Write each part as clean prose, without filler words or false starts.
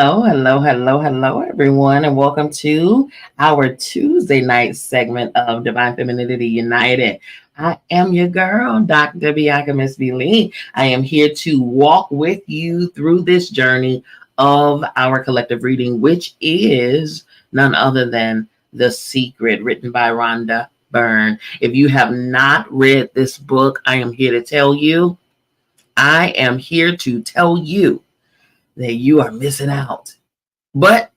Hello, everyone, and welcome to our Tuesday night segment of Divine Femininity United. I am your girl, Dr. Bianca Miss B. Lee. I am here to walk with you through this journey of our collective reading, which is none other than The Secret, written by Rhonda Byrne. If you have not read this book, I am here to tell you, I am here to tell you that you are missing out. But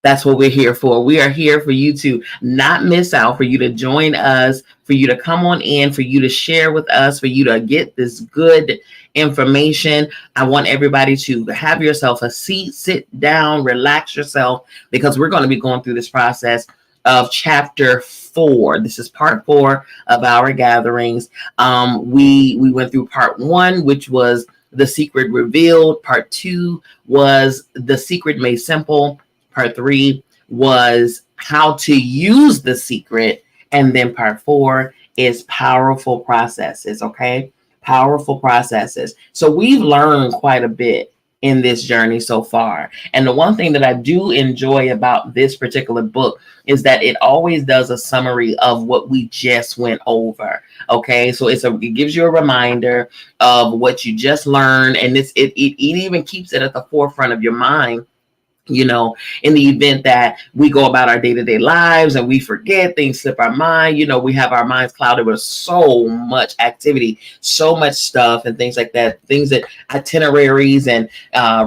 that's what we're here for. We are here for you to not miss out, for you to join us, for you to come on in, for you to share with us, for you to get this good information. I want everybody to have yourself a seat, sit down, relax yourself, because we're going to be going through this process of chapter 4. This is part 4 of our gatherings. We went through part 1, which was The Secret Revealed. Part 2 was The Secret Made Simple. Part 3 was How to Use the Secret. And then part 4 is Powerful Processes, okay? Powerful processes. So we've learned quite a bit in this journey so far. And the one thing that I do enjoy about this particular book is that it always does a summary of what we just went over. Okay, so it gives you a reminder of what you just learned, and it even keeps it at the forefront of your mind. You know, in the event that we go about our day-to-day lives and we forget, things slip our mind, we have our minds clouded with so much activity, so much stuff and things like that, things that itineraries and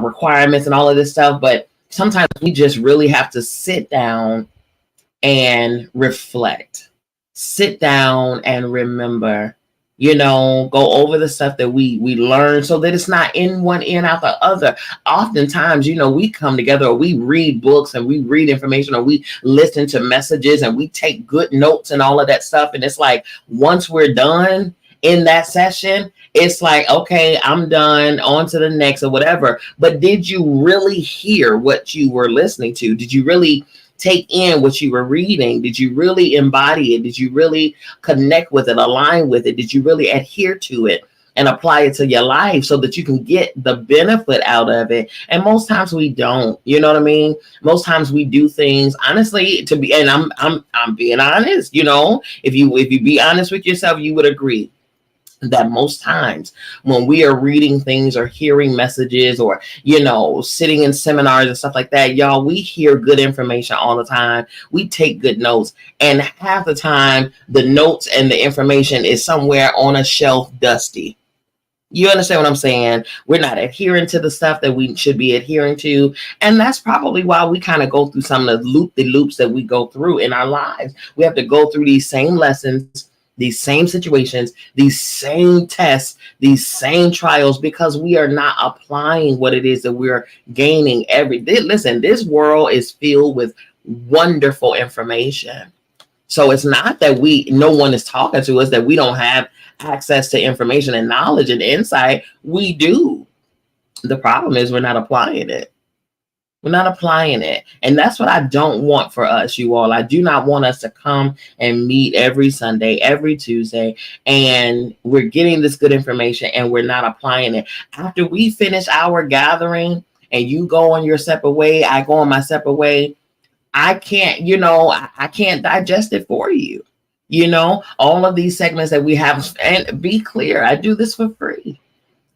requirements and all of this stuff. But sometimes we just really have to sit down and reflect, sit down and remember, go over the stuff that we learn, so that it's not in one ear and out the other. Oftentimes, we come together, or we read books and we read information, or we listen to messages and we take good notes and all of that stuff. And it's like, once we're done in that session, it's like, okay, I'm done, on to the next or whatever. But did you really hear what you were listening to? Did you really take in what you were reading? Did you really embody it? Did you really connect with it, align with it? Did you really adhere to it and apply it to your life so that you can get the benefit out of it? And most times we don't, you know what I mean? Most times we do things, honestly, and I'm being honest, if you be honest with yourself, you would agree that most times when we are reading things or hearing messages or, sitting in seminars and stuff like that, y'all, we hear good information all the time. We take good notes. And half the time, the notes and the information is somewhere on a shelf dusty. You understand what I'm saying? We're not adhering to the stuff that we should be adhering to. And that's probably why we kind of go through some of the loop-de-loops that we go through in our lives. We have to go through these same lessons, these same situations, these same tests, these same trials, because we are not applying what it is that we're gaining listen, this world is filled with wonderful information. So it's not that no one is talking to us, that we don't have access to information and knowledge and insight. We do. The problem is we're not applying it. We're not applying it. And that's what I don't want for us, you all. I do not want us to come and meet every Sunday, every Tuesday, and we're getting this good information and we're not applying it. After we finish our gathering and you go on your separate way, I go on my separate way, I can't, I can't digest it for you. All of these segments that we have, and be clear, I do this for free.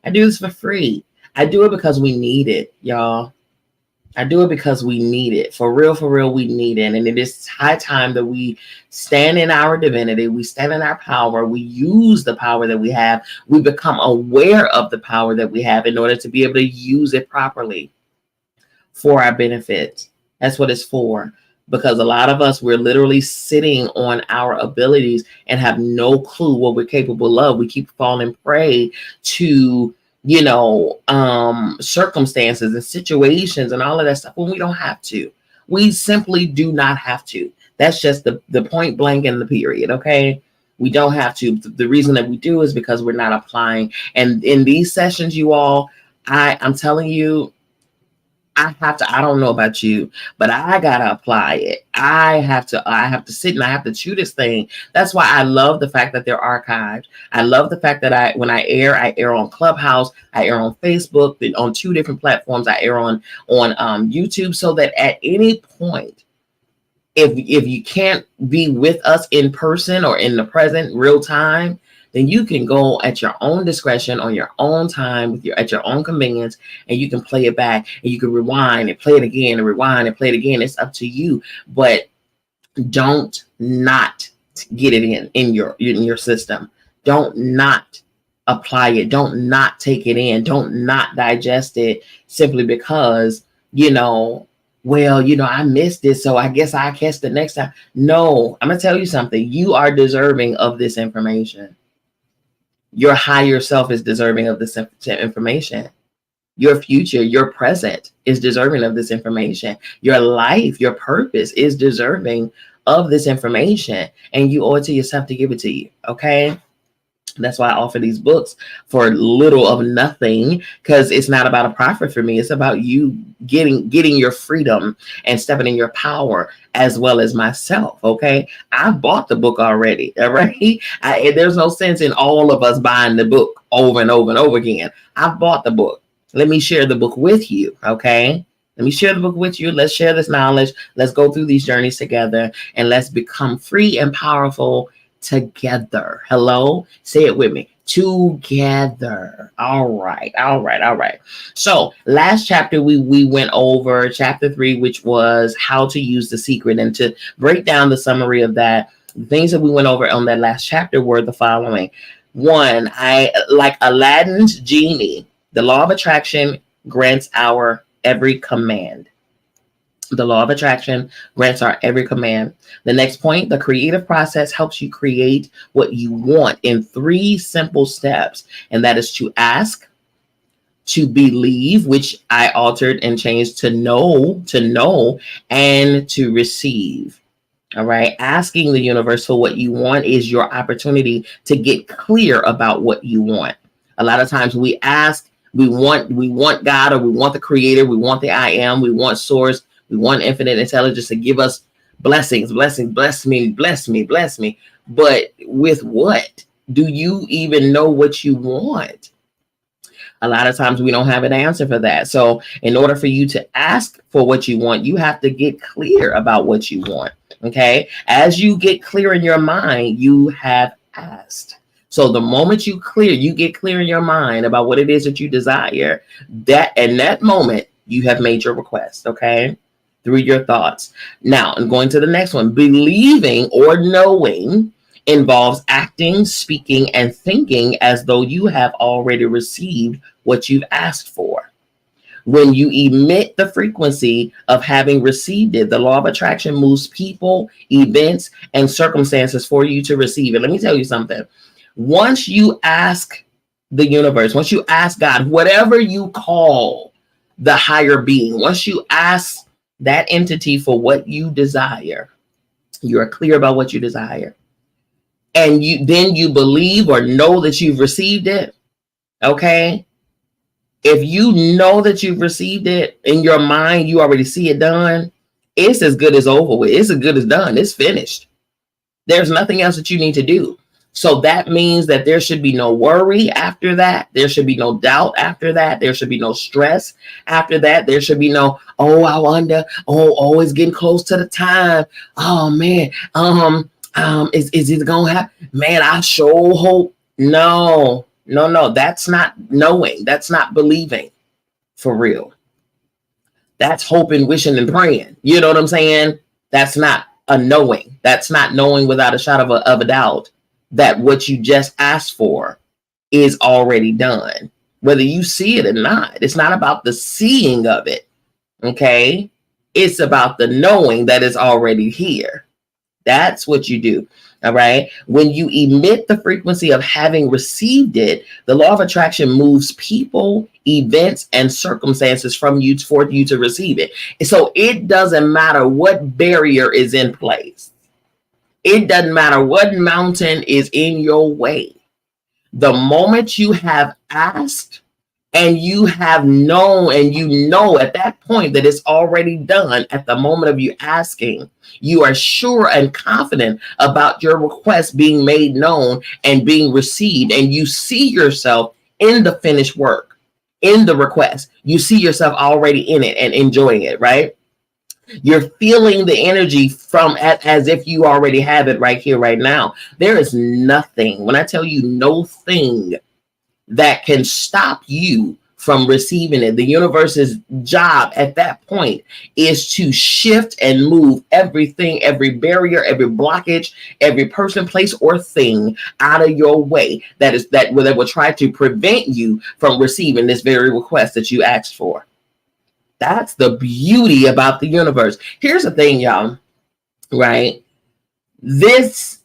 I do it because we need it, y'all. I do it because we need it. For real, we need it. And it is high time that we stand in our divinity. We stand in our power. We use the power that we have. We become aware of the power that we have in order to be able to use it properly for our benefit. That's what it's for. Because a lot of us, we're literally sitting on our abilities and have no clue what we're capable of. We keep falling prey to circumstances and situations and all of that stuff when we don't have to. We simply do not have to. That's just the point blank and the period. Okay. We don't have to. The reason that we do is because we're not applying. And in these sessions, you all, I'm telling you, I don't know about you, but I gotta apply it. I have to sit and I have to chew this thing. That's why I love the fact that they're archived. I love the fact that when I air on Clubhouse, I air on Facebook, on 2 different platforms. I air on YouTube, so that at any point, if you can't be with us in person or in the present real time, then you can go at your own discretion, on your own time, at your own convenience, and you can play it back, and you can rewind and play it again, and rewind and play it again. It's up to you, but don't not get it in your system. Don't not apply it. Don't not take it in. Don't not digest it simply because, I missed it, so I guess I'll catch the next time. No, I'm going to tell you something. You are deserving of this information. Your higher self is deserving of this information. Your future, your present is deserving of this information. Your life, your purpose is deserving of this information. And you owe it to yourself to give it to you. Okay? That's why I offer these books for little of nothing, because it's not about a profit for me. It's about you getting your freedom and stepping in your power, as well as myself. Okay, I bought the book already. All right, there's no sense in all of us buying the book over and over and over again. I bought the book. Let me share the book with you. Okay. Let me share the book with you. Let's share this knowledge. Let's go through these journeys together, and let's become free and powerful together. Hello, say it with me. Together. All right. So last chapter, we went over chapter 3, which was how to use the secret. And to break down the summary of that, the things that we went over on that last chapter were the following. 1, I like Aladdin's genie. The law of attraction grants our every command. The law of attraction grants our every command. The next point, the creative process helps you create what you want in 3 simple steps. And that is to ask, to believe, which I altered and changed to know, and to receive. All right. Asking the universe for what you want is your opportunity to get clear about what you want. A lot of times we ask, we want God, or we want the creator, we want the I am, we want source, we want infinite intelligence to give us blessings, bless me. But with what? Do you even know what you want? A lot of times we don't have an answer for that. So in order for you to ask for what you want, you have to get clear about what you want. Okay. As you get clear in your mind, you have asked. So the moment you get clear in your mind about what it is that you desire, that in that moment, you have made your request. Okay. Through your thoughts. Now, I'm going to the next one. Believing or knowing involves acting, speaking, and thinking as though you have already received what you've asked for. When you emit the frequency of having received it, the law of attraction moves people, events, and circumstances for you to receive it. Let me tell you something. Once you ask the universe, once you ask God, whatever you call the higher being, once you ask that entity for what you desire, you are clear about what you desire, and you believe or know that you've received it. Okay. If you know that you've received it in your mind, you already see it done. It's as good as over with. It's as good as done. It's finished. There's nothing else that you need to do. So that means that there should be no worry after that. There should be no doubt after that. There should be no stress after that. There should be no, I wonder, it's getting close to the time. Oh man, is it gonna happen? Man, I sure hope. No. That's not knowing. That's not believing for real. That's hoping, wishing, and praying. You know what I'm saying? That's not a knowing. That's not knowing without a shadow of a doubt that what you just asked for is already done, whether you see it or not. It's not about the seeing of it. Okay. It's about the knowing that it's already here. That's what you do. All right. When you emit the frequency of having received it, the law of attraction moves people, events, and circumstances for you to receive it. So it doesn't matter what barrier is in place. It doesn't matter what mountain is in your way. The moment you have asked and you have known, and you know at that point that it's already done at the moment of you asking. You are sure and confident about your request being made known and being received, and you see yourself in the finished work, in the request. You see yourself already in it and enjoying it, right? You're feeling the energy from as if you already have it right here, right now. There is nothing, when I tell you no thing, that can stop you from receiving it. The universe's job at that point is to shift and move everything, every barrier, every blockage, every person, place, or thing out of your way that will try to prevent you from receiving this very request that you asked for. That's the beauty about the universe. Here's the thing, y'all, right? This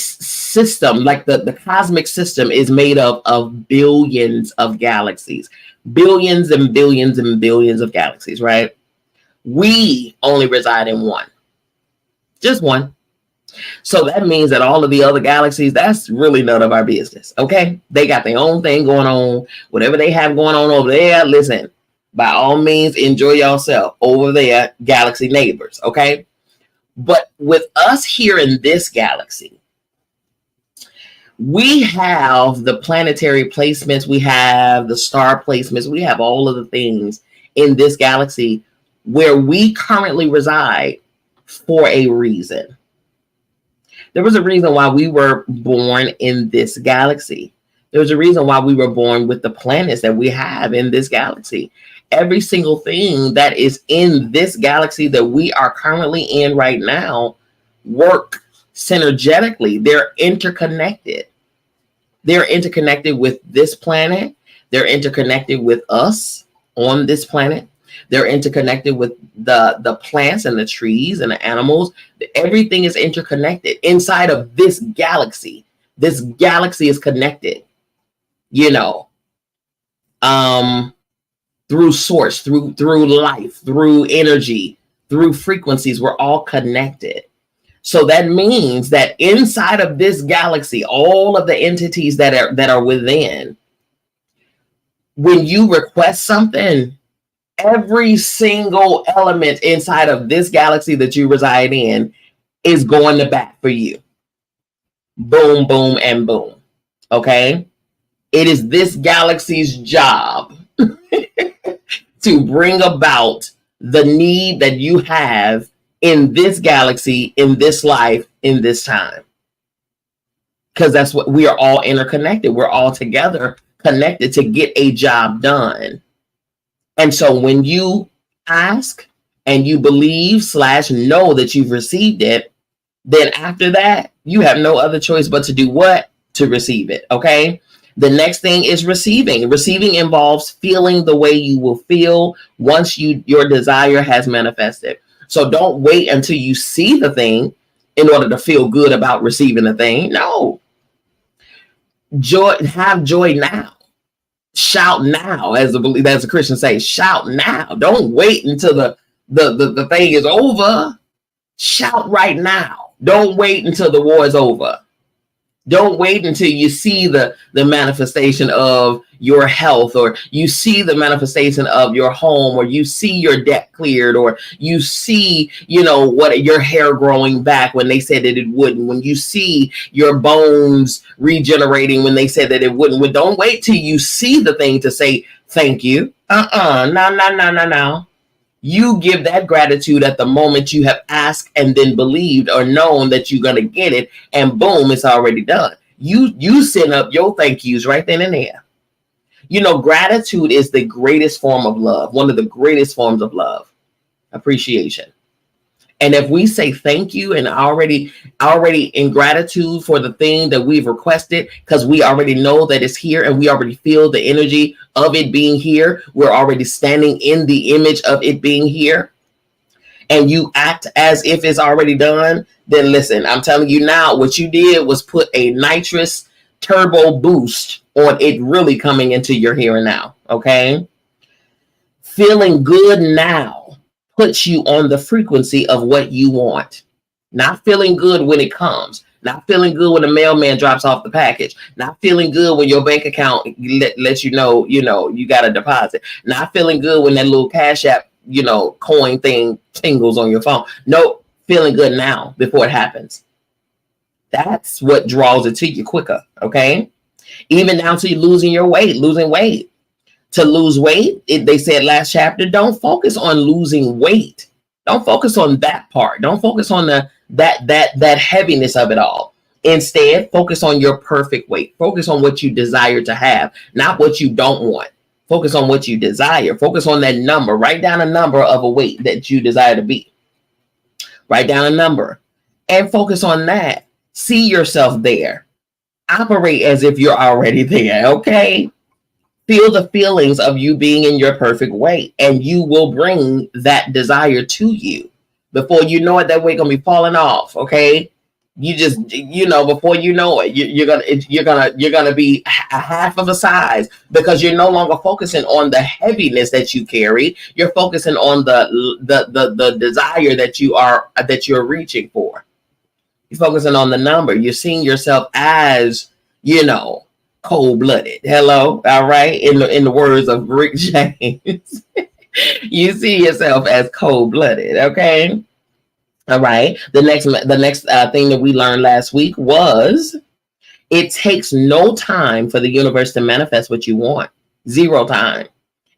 system, like the cosmic system, is made up of billions of galaxies, billions and billions and billions of galaxies, right? We only reside in one, just one. So that means that all of the other galaxies, that's really none of our business, okay? They got their own thing going on. Whatever they have going on over there, listen, by all means, enjoy yourself over there, galaxy neighbors, okay? But with us here in this galaxy, we have the planetary placements, we have the star placements, we have all of the things in this galaxy where we currently reside for a reason. There was a reason why we were born in this galaxy. There was a reason why we were born with the planets that we have in this galaxy. Every single thing that is in this galaxy that we are currently in right now work synergetically. They're interconnected. They're interconnected with this planet. They're interconnected with us on this planet. They're interconnected with the plants and the trees and the animals. Everything is interconnected inside of this galaxy. This galaxy is connected, you know, through source, through life, through energy, through frequencies. We're all connected. So that means that inside of this galaxy, all of the entities that are within, when you request something, every single element inside of this galaxy that you reside in is going to bat for you. Boom, boom, and boom. Okay? It is this galaxy's job to bring about the need that you have in this galaxy, in this life, in this time. Because that's what we are all interconnected. We're all together connected to get a job done. And so when you ask and you believe / know that you've received it, then after that, you have no other choice but to do what? To receive it. Okay? The next thing is receiving. Receiving involves feeling the way you will feel once your desire has manifested. So don't wait until you see the thing in order to feel good about receiving the thing. No. Joy, have joy now. Shout now, as a Christian say, shout now. Don't wait until the thing is over. Shout right now. Don't wait until the war is over. Don't wait until you see the manifestation of your health, or you see the manifestation of your home, or you see your debt cleared, or you see, what your hair growing back when they said that it wouldn't, when you see your bones regenerating when they said that it wouldn't. Well, don't wait till you see the thing to say thank you. No. You give that gratitude at the moment you have asked and then believed or known that you're going to get it, and boom, it's already done. You send up your thank yous right then and there. Gratitude is the greatest form of love, one of the greatest forms of love, appreciation. And if we say thank you and already in gratitude for the thing that we've requested, because we already know that it's here and we already feel the energy of it being here, we're already standing in the image of it being here, and you act as if it's already done, then listen, I'm telling you now, what you did was put a nitrous turbo boost on it really coming into your here and now, okay? Feeling good now puts you on the frequency of what you want. Not feeling good when it comes. Not feeling good when the mailman drops off the package. Not feeling good when your bank account lets you know, you got a deposit. Not feeling good when that little Cash App, coin thing tingles on your phone. Nope, feeling good now before it happens. That's what draws it to you quicker, okay? Even down to losing weight. To lose weight, they said last chapter, don't focus on losing weight. Don't focus on that part. Don't focus on that heaviness of it all. Instead, focus on your perfect weight. Focus on what you desire to have, not what you don't want. Focus on what you desire. Focus on that number. Write down a number of a weight that you desire to be. Write down a number and focus on that. See yourself there. Operate as if you're already there, okay? Feel the feelings of you being in your perfect weight, and you will bring that desire to you. Before you know it, that weight gonna be falling off, okay? You just, before you know it, you're gonna be a half of a size, because you're no longer focusing on the heaviness that you carry. You're focusing on the desire that you're reaching for. You're focusing on the number. You're seeing yourself as, cold-blooded. Hello, all right. In the words of Rick James, you see yourself as cold-blooded. Okay, all right. The next thing that we learned last week was it takes no time for the universe to manifest what you want. 0 time.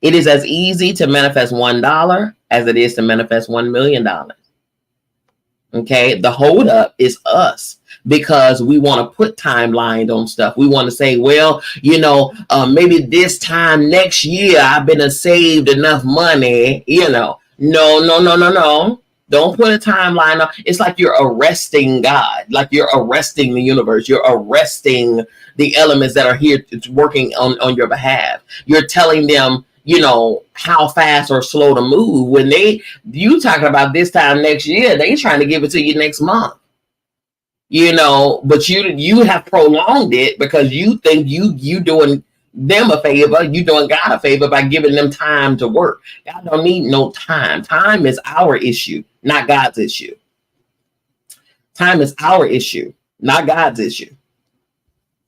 It is as easy to manifest $1 as it is to manifest $1 million. Okay, the hold up is us, because we want to put timelines on stuff. We want to say, well, maybe this time next year I've been saved enough money. No. Don't put a timeline on. It's like you're arresting God, like you're arresting the universe. You're arresting the elements that are here working on your behalf. You're telling them, how fast or slow to move. When you talking about this time next year, they trying to give it to you next month. But you have prolonged it because you think you doing them a favor, you doing God a favor by giving them time to work. God don't need no time. Time is our issue, not God's issue. Time is our issue, not God's issue.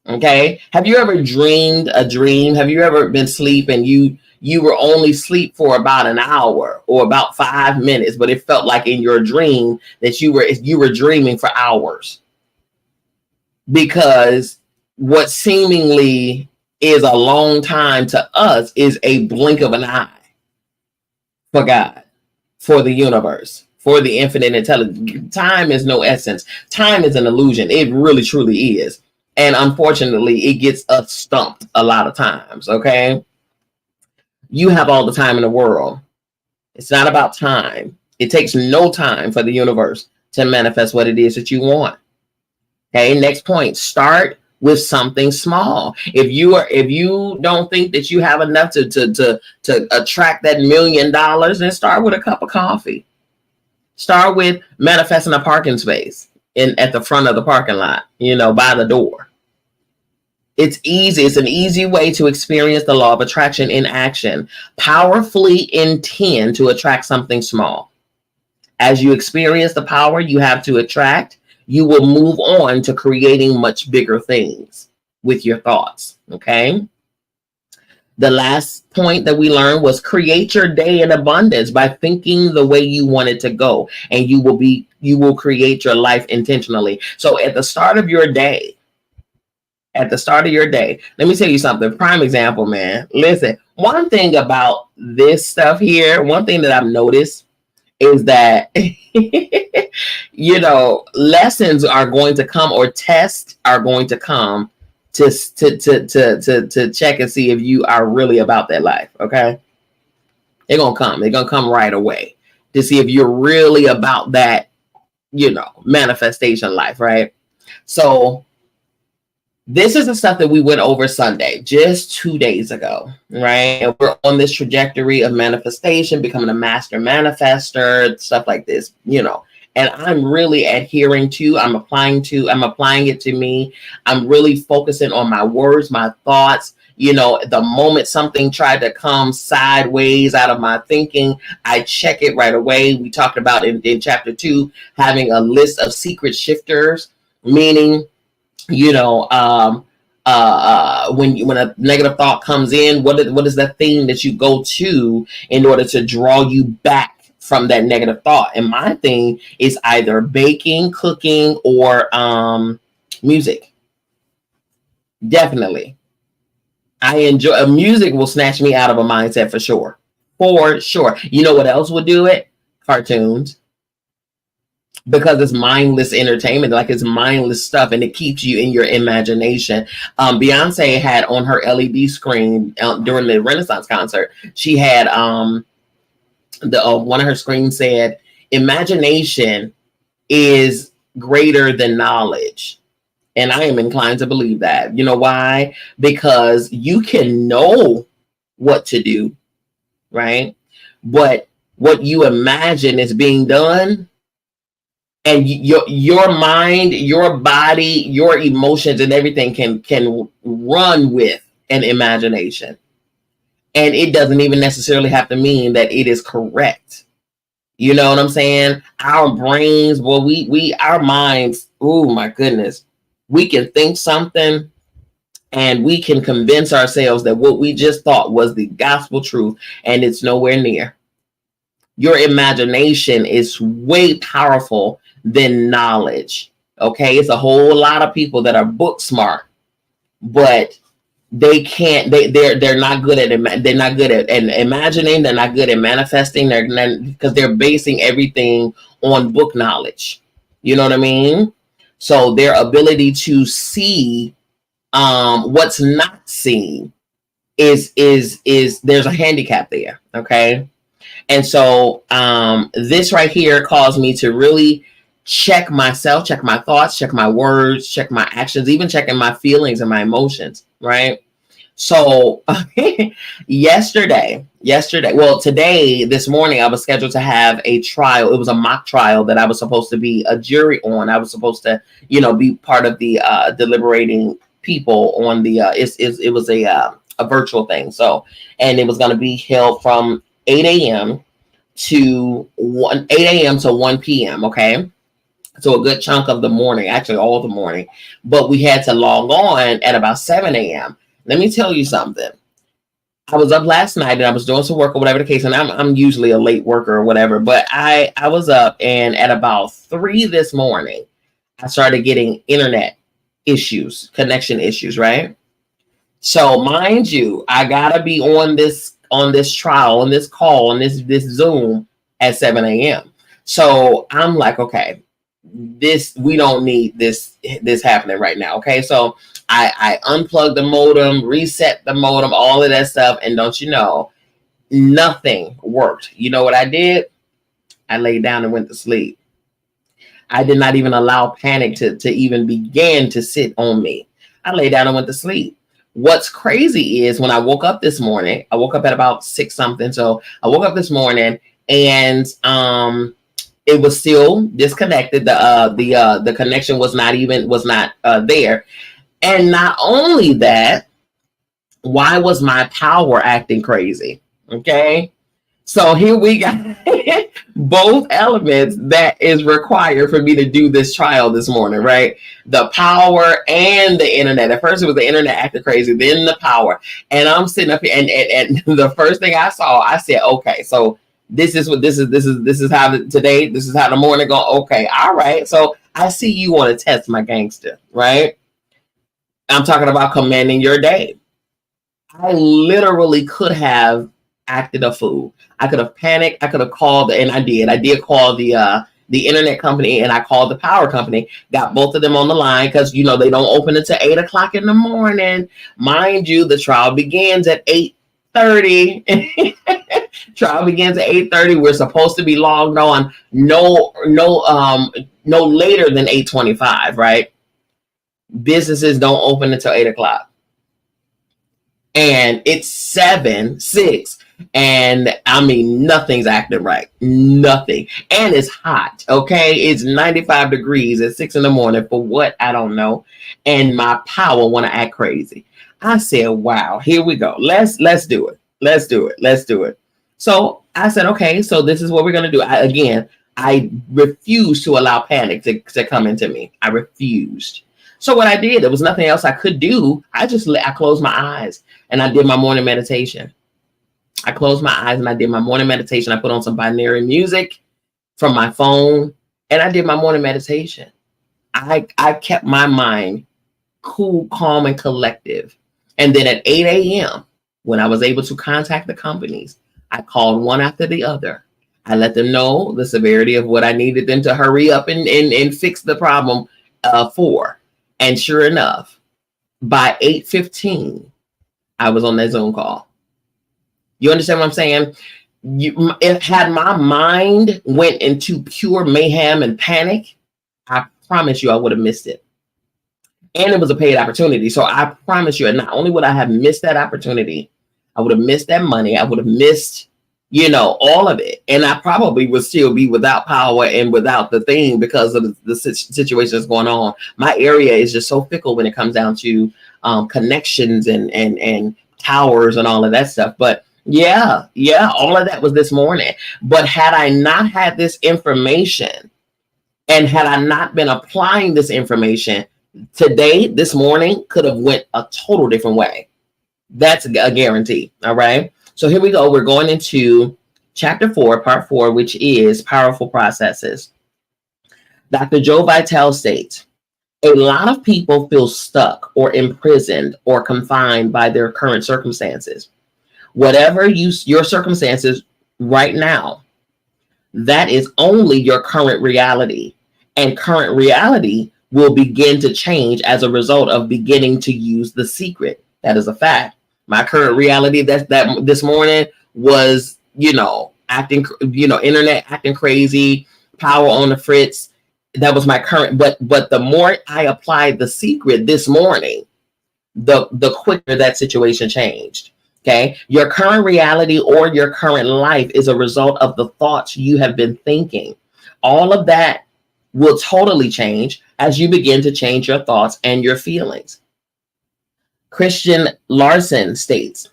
Okay? Have you ever dreamed a dream? Have you ever been asleep and you were only asleep for about an hour or about 5 minutes, but it felt like in your dream that you were dreaming for hours? Because what seemingly is a long time to us is a blink of an eye for God, for the universe, for the infinite intelligence. Time is no essence. Time is an illusion. It really, truly is. And unfortunately, it gets us stumped a lot of times, okay? You have all the time in the world. It's not about time. It takes no time for the universe to manifest what it is that you want. Okay, next point, start with something small. If you don't think that you have enough to attract that $1 million, then start with a cup of coffee. Start with manifesting a parking space at the front of the parking lot, by the door. It's easy. It's an easy way to experience the law of attraction in action. Powerfully intend to attract something small. As you experience the power you have to attract, you will move on to creating much bigger things with your thoughts. Okay. The last point that we learned was create your day in abundance by thinking the way you want it to go, and you will create your life intentionally. So at the start of your day, let me tell you something. Prime example, man. Listen, one thing about this stuff here, one thing that I've noticed is that, lessons are going to come, or tests are going to come to check and see if you are really about that life. Okay. They're going to come right away to see if you're really about that, manifestation life. Right. So this is the stuff that we went over Sunday, just 2 days ago, right? And we're on this trajectory of manifestation, becoming a master manifester, stuff like this, And I'm really adhering to, I'm applying it to me. I'm really focusing on my words, my thoughts. The moment something tried to come sideways out of my thinking, I check it right away. We talked about in chapter 2, having a list of secret shifters. Meaning, you know, when a negative thought comes in, what is the thing that you go to in order to draw you back from that negative thought? And my thing is either baking, cooking, or music. Definitely, I enjoy music. Will snatch me out of a mindset for sure, for sure. You know what else would do it? Cartoons, because it's mindless entertainment, like it's mindless stuff, and it keeps you in your imagination. Beyonce had on her LED screen during the Renaissance concert, she had the one of her screens said, "Imagination is greater than knowledge." And I am inclined to believe that. You know why? Because you can know what to do, right? But what you imagine is being done, and your mind, your body, your emotions, and everything can run with an imagination, and it doesn't even necessarily have to mean that it is correct. You know what I'm saying? Our brains, well, our minds. Oh my goodness, we can think something, and we can convince ourselves that what we just thought was the gospel truth, and it's nowhere near. Your imagination is way powerful than knowledge. Okay, it's a whole lot of people that are book smart, but they can't. They're not good at they're not good at imagining. They're not good at manifesting. They're not, because they're basing everything on book knowledge. You know what I mean? So their ability to see what's not seen is there's a handicap there. Okay. And so this right here caused me to really check myself, check my thoughts, check my words, check my actions, even checking my feelings and my emotions, right? So yesterday, well, this morning, I was scheduled to have a trial. It was a mock trial that I was supposed to be a jury on. I was supposed to, be part of the deliberating people on the, it was a virtual thing. So, and it was going to be held from 8 a.m. to 1 p.m. Okay. So a good chunk of the morning, actually all the morning, but we had to log on at about 7 a.m. Let me tell you something. I was up last night and I was doing some work or whatever the case, and I'm usually a late worker or whatever, but I was up, and at about 3 this morning, I started getting internet issues, connection issues, right? So mind you, I gotta be on this trial, on this call, on this Zoom at 7 a.m. So I'm like, okay, we don't need this happening right now. Okay. So I unplugged the modem, reset the modem, all of that stuff. And don't you know, nothing worked. You know what I did? I laid down and went to sleep. I did not even allow panic to even begin to sit on me. I laid down and went to sleep. What's crazy is when I woke up this morning, I woke up at about 6 something. So I woke up this morning, and it was still disconnected. The connection was not there. And not only that, why was my power acting crazy? Okay. So here we got both elements that is required for me to do this trial this morning, right? The power and the internet. At first it was the internet acting crazy, then the power. And I'm sitting up here, and the first thing I saw, I said, okay, so this is how the morning go. Okay, all right. So I see you want to test my gangster, right? I'm talking about commanding your day. I literally could have acted a fool. I could have panicked. I could have called, and I did. I did call the internet company, and I called the power company. Got both of them on the line because they don't open until 8 o'clock in the morning. Mind you, the trial begins at 8:30. Trial begins at 8:30. We're supposed to be logged on no later than 8:25. Right? Businesses don't open until 8 o'clock. And it's 7:06, and I mean, nothing's acting right. Nothing. And it's hot. Okay. It's 95 degrees at 6 in the morning for what? I don't know. And my power want to act crazy. I said, wow, here we go. Let's do it. Let's do it. So I said, okay, so this is what we're going to do. Again, I refused to allow panic to come into me. I refused. So what I did, there was nothing else I could do. I closed my eyes and I did my morning meditation. I closed my eyes and I did my morning meditation. I put on some binary music from my phone and I did my morning meditation. I kept my mind cool, calm, and collective. And then at 8 a.m., when I was able to contact the companies, I called one after the other. I let them know the severity of what I needed them to hurry up and fix the problem for. And sure enough, by 8:15, I was on that Zoom call. You understand what I'm saying? It had my mind went into pure mayhem and panic, I promise you I would have missed it. And it was a paid opportunity. So I promise you, not only would I have missed that opportunity, I would have missed that money. I would have missed, all of it. And I probably would still be without power and without the thing because of the situation that's going on. My area is just so fickle when it comes down to connections and towers and all of that stuff. But yeah, all of that was this morning. But had I not had this information and had I not been applying this information, today, this morning could have went a total different way. That's a guarantee. All right. So here we go. We're going into chapter 4, part 4, which is powerful processes. Dr. Joe Vitale states, a lot of people feel stuck or imprisoned or confined by their current circumstances. Whatever your circumstances right now, that is only your current reality. And current reality will begin to change as a result of beginning to use the secret. That is a fact. My current reality that this morning was, acting, internet acting crazy, power on the fritz. That was my current. But the more I applied the secret this morning, the quicker that situation changed. Okay. Your current reality or your current life is a result of the thoughts you have been thinking. All of that will totally change as you begin to change your thoughts and your feelings. Christian Larson states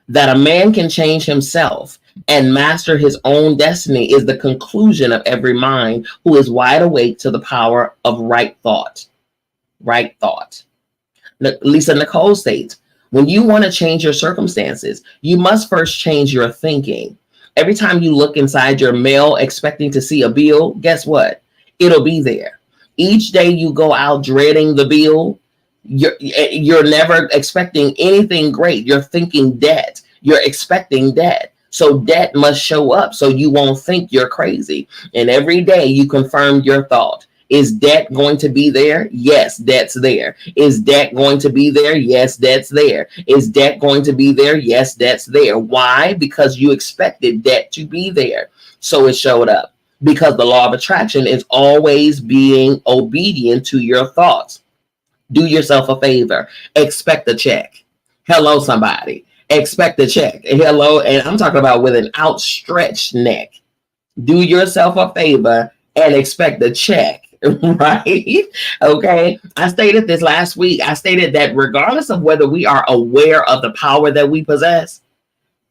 that a man can change himself and master his own destiny is the conclusion of every mind who is wide awake to the power of right thought. Right thought. Lisa Nicole states, when you want to change your circumstances, you must first change your thinking. Every time you look inside your mail expecting to see a bill, guess what? It'll be there. Each day you go out dreading the bill, you're never expecting anything great. You're thinking debt. You're expecting debt. So debt must show up so you won't think you're crazy. And every day you confirm your thought. Is debt going to be there? Yes, debt's there. Is debt going to be there? Yes, debt's there. Is debt going to be there? Yes, debt's there. Why? Because you expected debt to be there. So it showed up. Because the law of attraction is always being obedient to your thoughts. Do yourself a favor. Expect a check. Hello, somebody. Expect a check. Hello. And I'm talking about with an outstretched neck. Do yourself a favor and expect a check. Right? Okay. I stated this last week. I stated that regardless of whether we are aware of the power that we possess,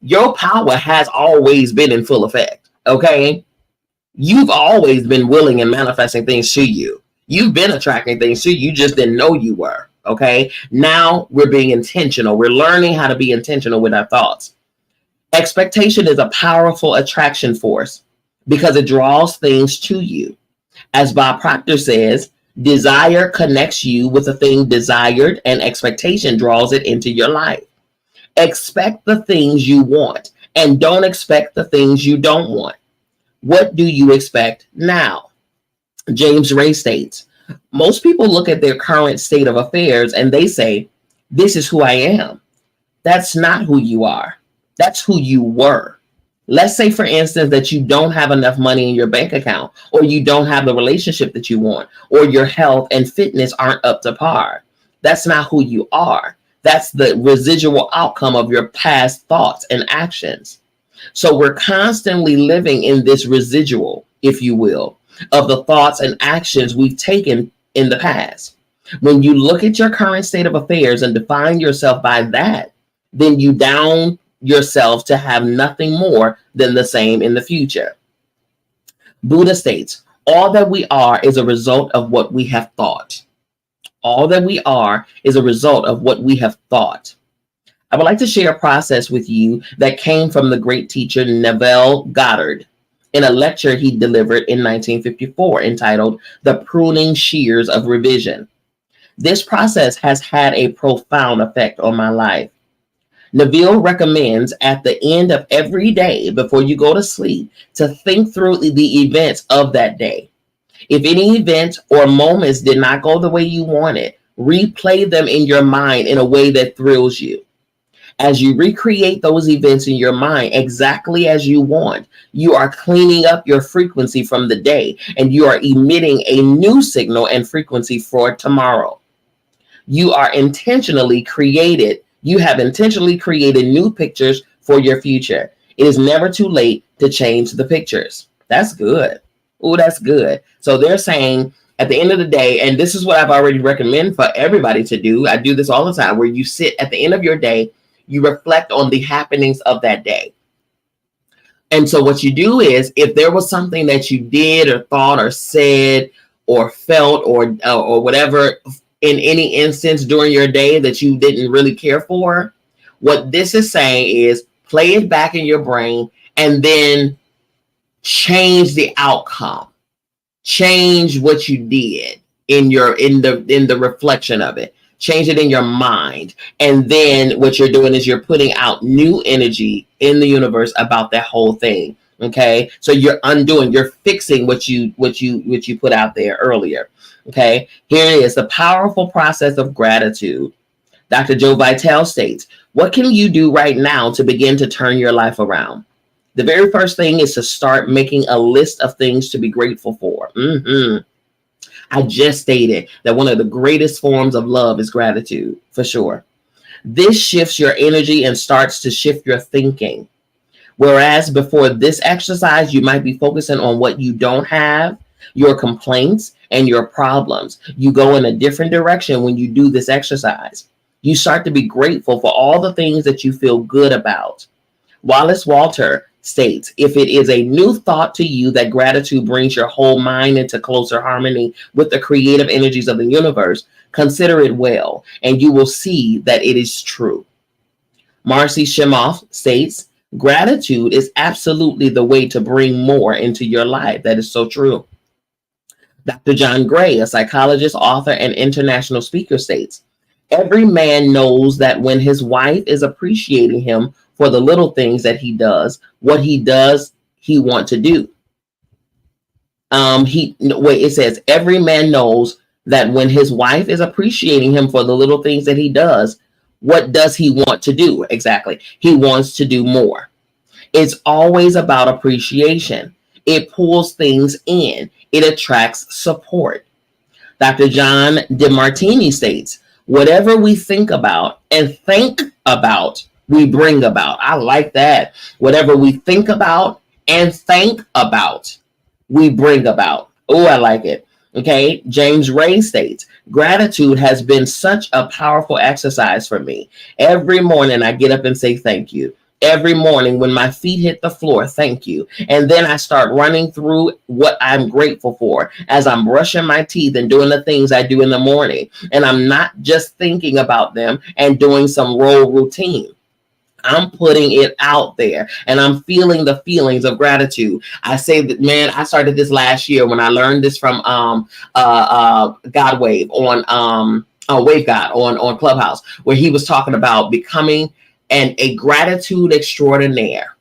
your power has always been in full effect. Okay. You've always been willing and manifesting things to you. You've been attracting things to you. You just didn't know you were. Okay. Now we're being intentional. We're learning how to be intentional with our thoughts. Expectation is a powerful attraction force because it draws things to you. As Bob Proctor says, desire connects you with the thing desired and expectation draws it into your life. Expect the things you want and don't expect the things you don't want. What do you expect now? James Ray states, most people look at their current state of affairs and they say, this is who I am. That's not who you are. That's who you were. Let's say, for instance, that you don't have enough money in your bank account, or you don't have the relationship that you want, or your health and fitness aren't up to par. That's not who you are. That's the residual outcome of your past thoughts and actions. So we're constantly living in this residual, if you will, of the thoughts and actions we've taken in the past. When you look at your current state of affairs and define yourself by that, then you down yourself to have nothing more than the same in the future. Buddha states, all that we are is a result of what we have thought. All that we are is a result of what we have thought. I would like to share a process with you that came from the great teacher Neville Goddard in a lecture he delivered in 1954 entitled The Pruning Shears of Revision. This process has had a profound effect on my life. Neville recommends at the end of every day before you go to sleep to think through the events of that day. If any events or moments did not go the way you wanted, replay them in your mind in a way that thrills you. As you recreate those events in your mind exactly as you want, you are cleaning up your frequency from the day and you are emitting a new signal and frequency for tomorrow. You have intentionally created new pictures for your future. It is never too late to change the pictures. That's good. Oh, that's good. So they're saying at the end of the day, and this is what I've already recommended for everybody to do. I do this all the time, where you sit at the end of your day, you reflect on the happenings of that day. And so what you do is, if there was something that you did or thought or said or felt or whatever in any instance during your day that you didn't really care for, what this is saying is play it back in your brain and then change the outcome. Change what you did in the reflection of it. Change it in your mind. And then what you're doing is you're putting out new energy in the universe about that whole thing. Okay. So you're fixing what you put out there earlier. Okay. Here it is, the powerful process of gratitude. Dr. Joe Vitale states, what can you do right now to begin to turn your life around? The very first thing is to start making a list of things to be grateful for. I just stated that one of the greatest forms of love is gratitude, for sure. This shifts your energy and starts to shift your thinking. Whereas before this exercise, you might be focusing on what you don't have, your complaints, and your problems. You go in a different direction when you do this exercise. You start to be grateful for all the things that you feel good about. Wallace Walter states, if it is a new thought to you that gratitude brings your whole mind into closer harmony with the creative energies of the universe, consider it well, and you will see that it is true. Marcy Shimoff states, gratitude is absolutely the way to bring more into your life. That is so true. Dr. John Gray, a psychologist, author, and international speaker, states, every man knows that when his wife is appreciating him for the little things that he does, what he does, he want to do. It says every man knows that when his wife is appreciating him for the little things that he does, what does he want to do? Exactly. He wants to do more. It's always about appreciation. It pulls things in. It attracts support. Dr. John DeMartini states, whatever we think about and think about, we bring about. I like that. Whatever we think about and think about, we bring about. Oh, I like it. Okay. James Ray states, gratitude has been such a powerful exercise for me. Every morning I get up and say thank you. Every morning when my feet hit the floor, thank you. And then I start running through what I'm grateful for as I'm brushing my teeth and doing the things I do in the morning. And I'm not just thinking about them and doing some role routine. I'm putting it out there and I'm feeling the feelings of gratitude. I say that, man, I started this last year when I learned this from God Wave on Wave God on Clubhouse, where he was talking about becoming a gratitude extraordinaire.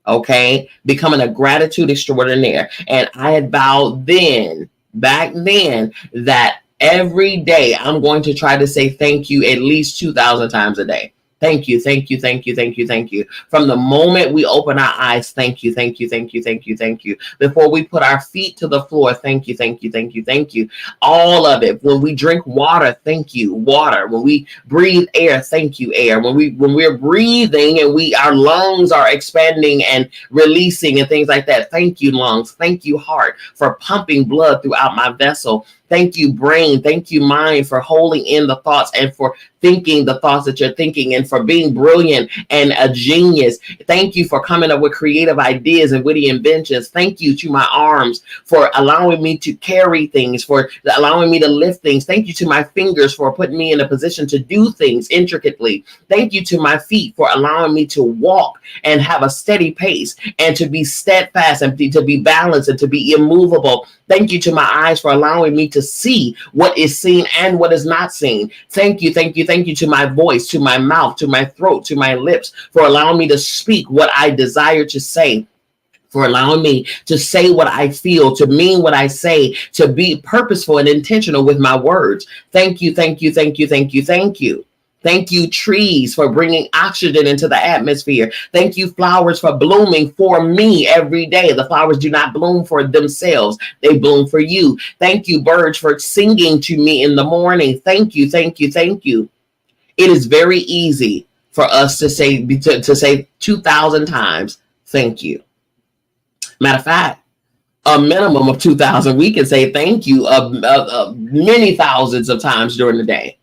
Okay, becoming a gratitude extraordinaire. And I had vowed back then that every day I'm going to try to say thank you at least 2,000 times a day. Thank you, thank you, thank you, thank you, thank you. From the moment we open our eyes, thank you, thank you, thank you, thank you, thank you. Before we put our feet to the floor, thank you, thank you, thank you, thank you. All of it. When we drink water, thank you, water. When we breathe air, thank you, air. When we're breathing and our lungs are expanding and releasing and things like that, thank you, lungs. Thank you, heart, for pumping blood throughout my vessel. Thank you, brain. Thank you, mind, for holding in the thoughts and for thinking the thoughts that you're thinking and for being brilliant and a genius. Thank you for coming up with creative ideas and witty inventions. Thank you to my arms for allowing me to carry things, for allowing me to lift things. Thank you to my fingers for putting me in a position to do things intricately. Thank you to my feet for allowing me to walk and have a steady pace and to be steadfast and to be balanced and to be immovable. Thank you to my eyes for allowing me to see what is seen and what is not seen. Thank you to my voice, to my mouth, to my throat, to my lips, for allowing me to speak what I desire to say, for allowing me to say what I feel, to mean what I say, to be purposeful and intentional with my words. Thank you. Thank you, trees, for bringing oxygen into the atmosphere. Thank you, flowers, for blooming for me every day. The flowers do not bloom for themselves. They bloom for you. Thank you, birds, for singing to me in the morning. Thank you. It is very easy for us to say 2,000 times, thank you. Matter of fact, a minimum of 2,000, we can say thank you many thousands of times during the day.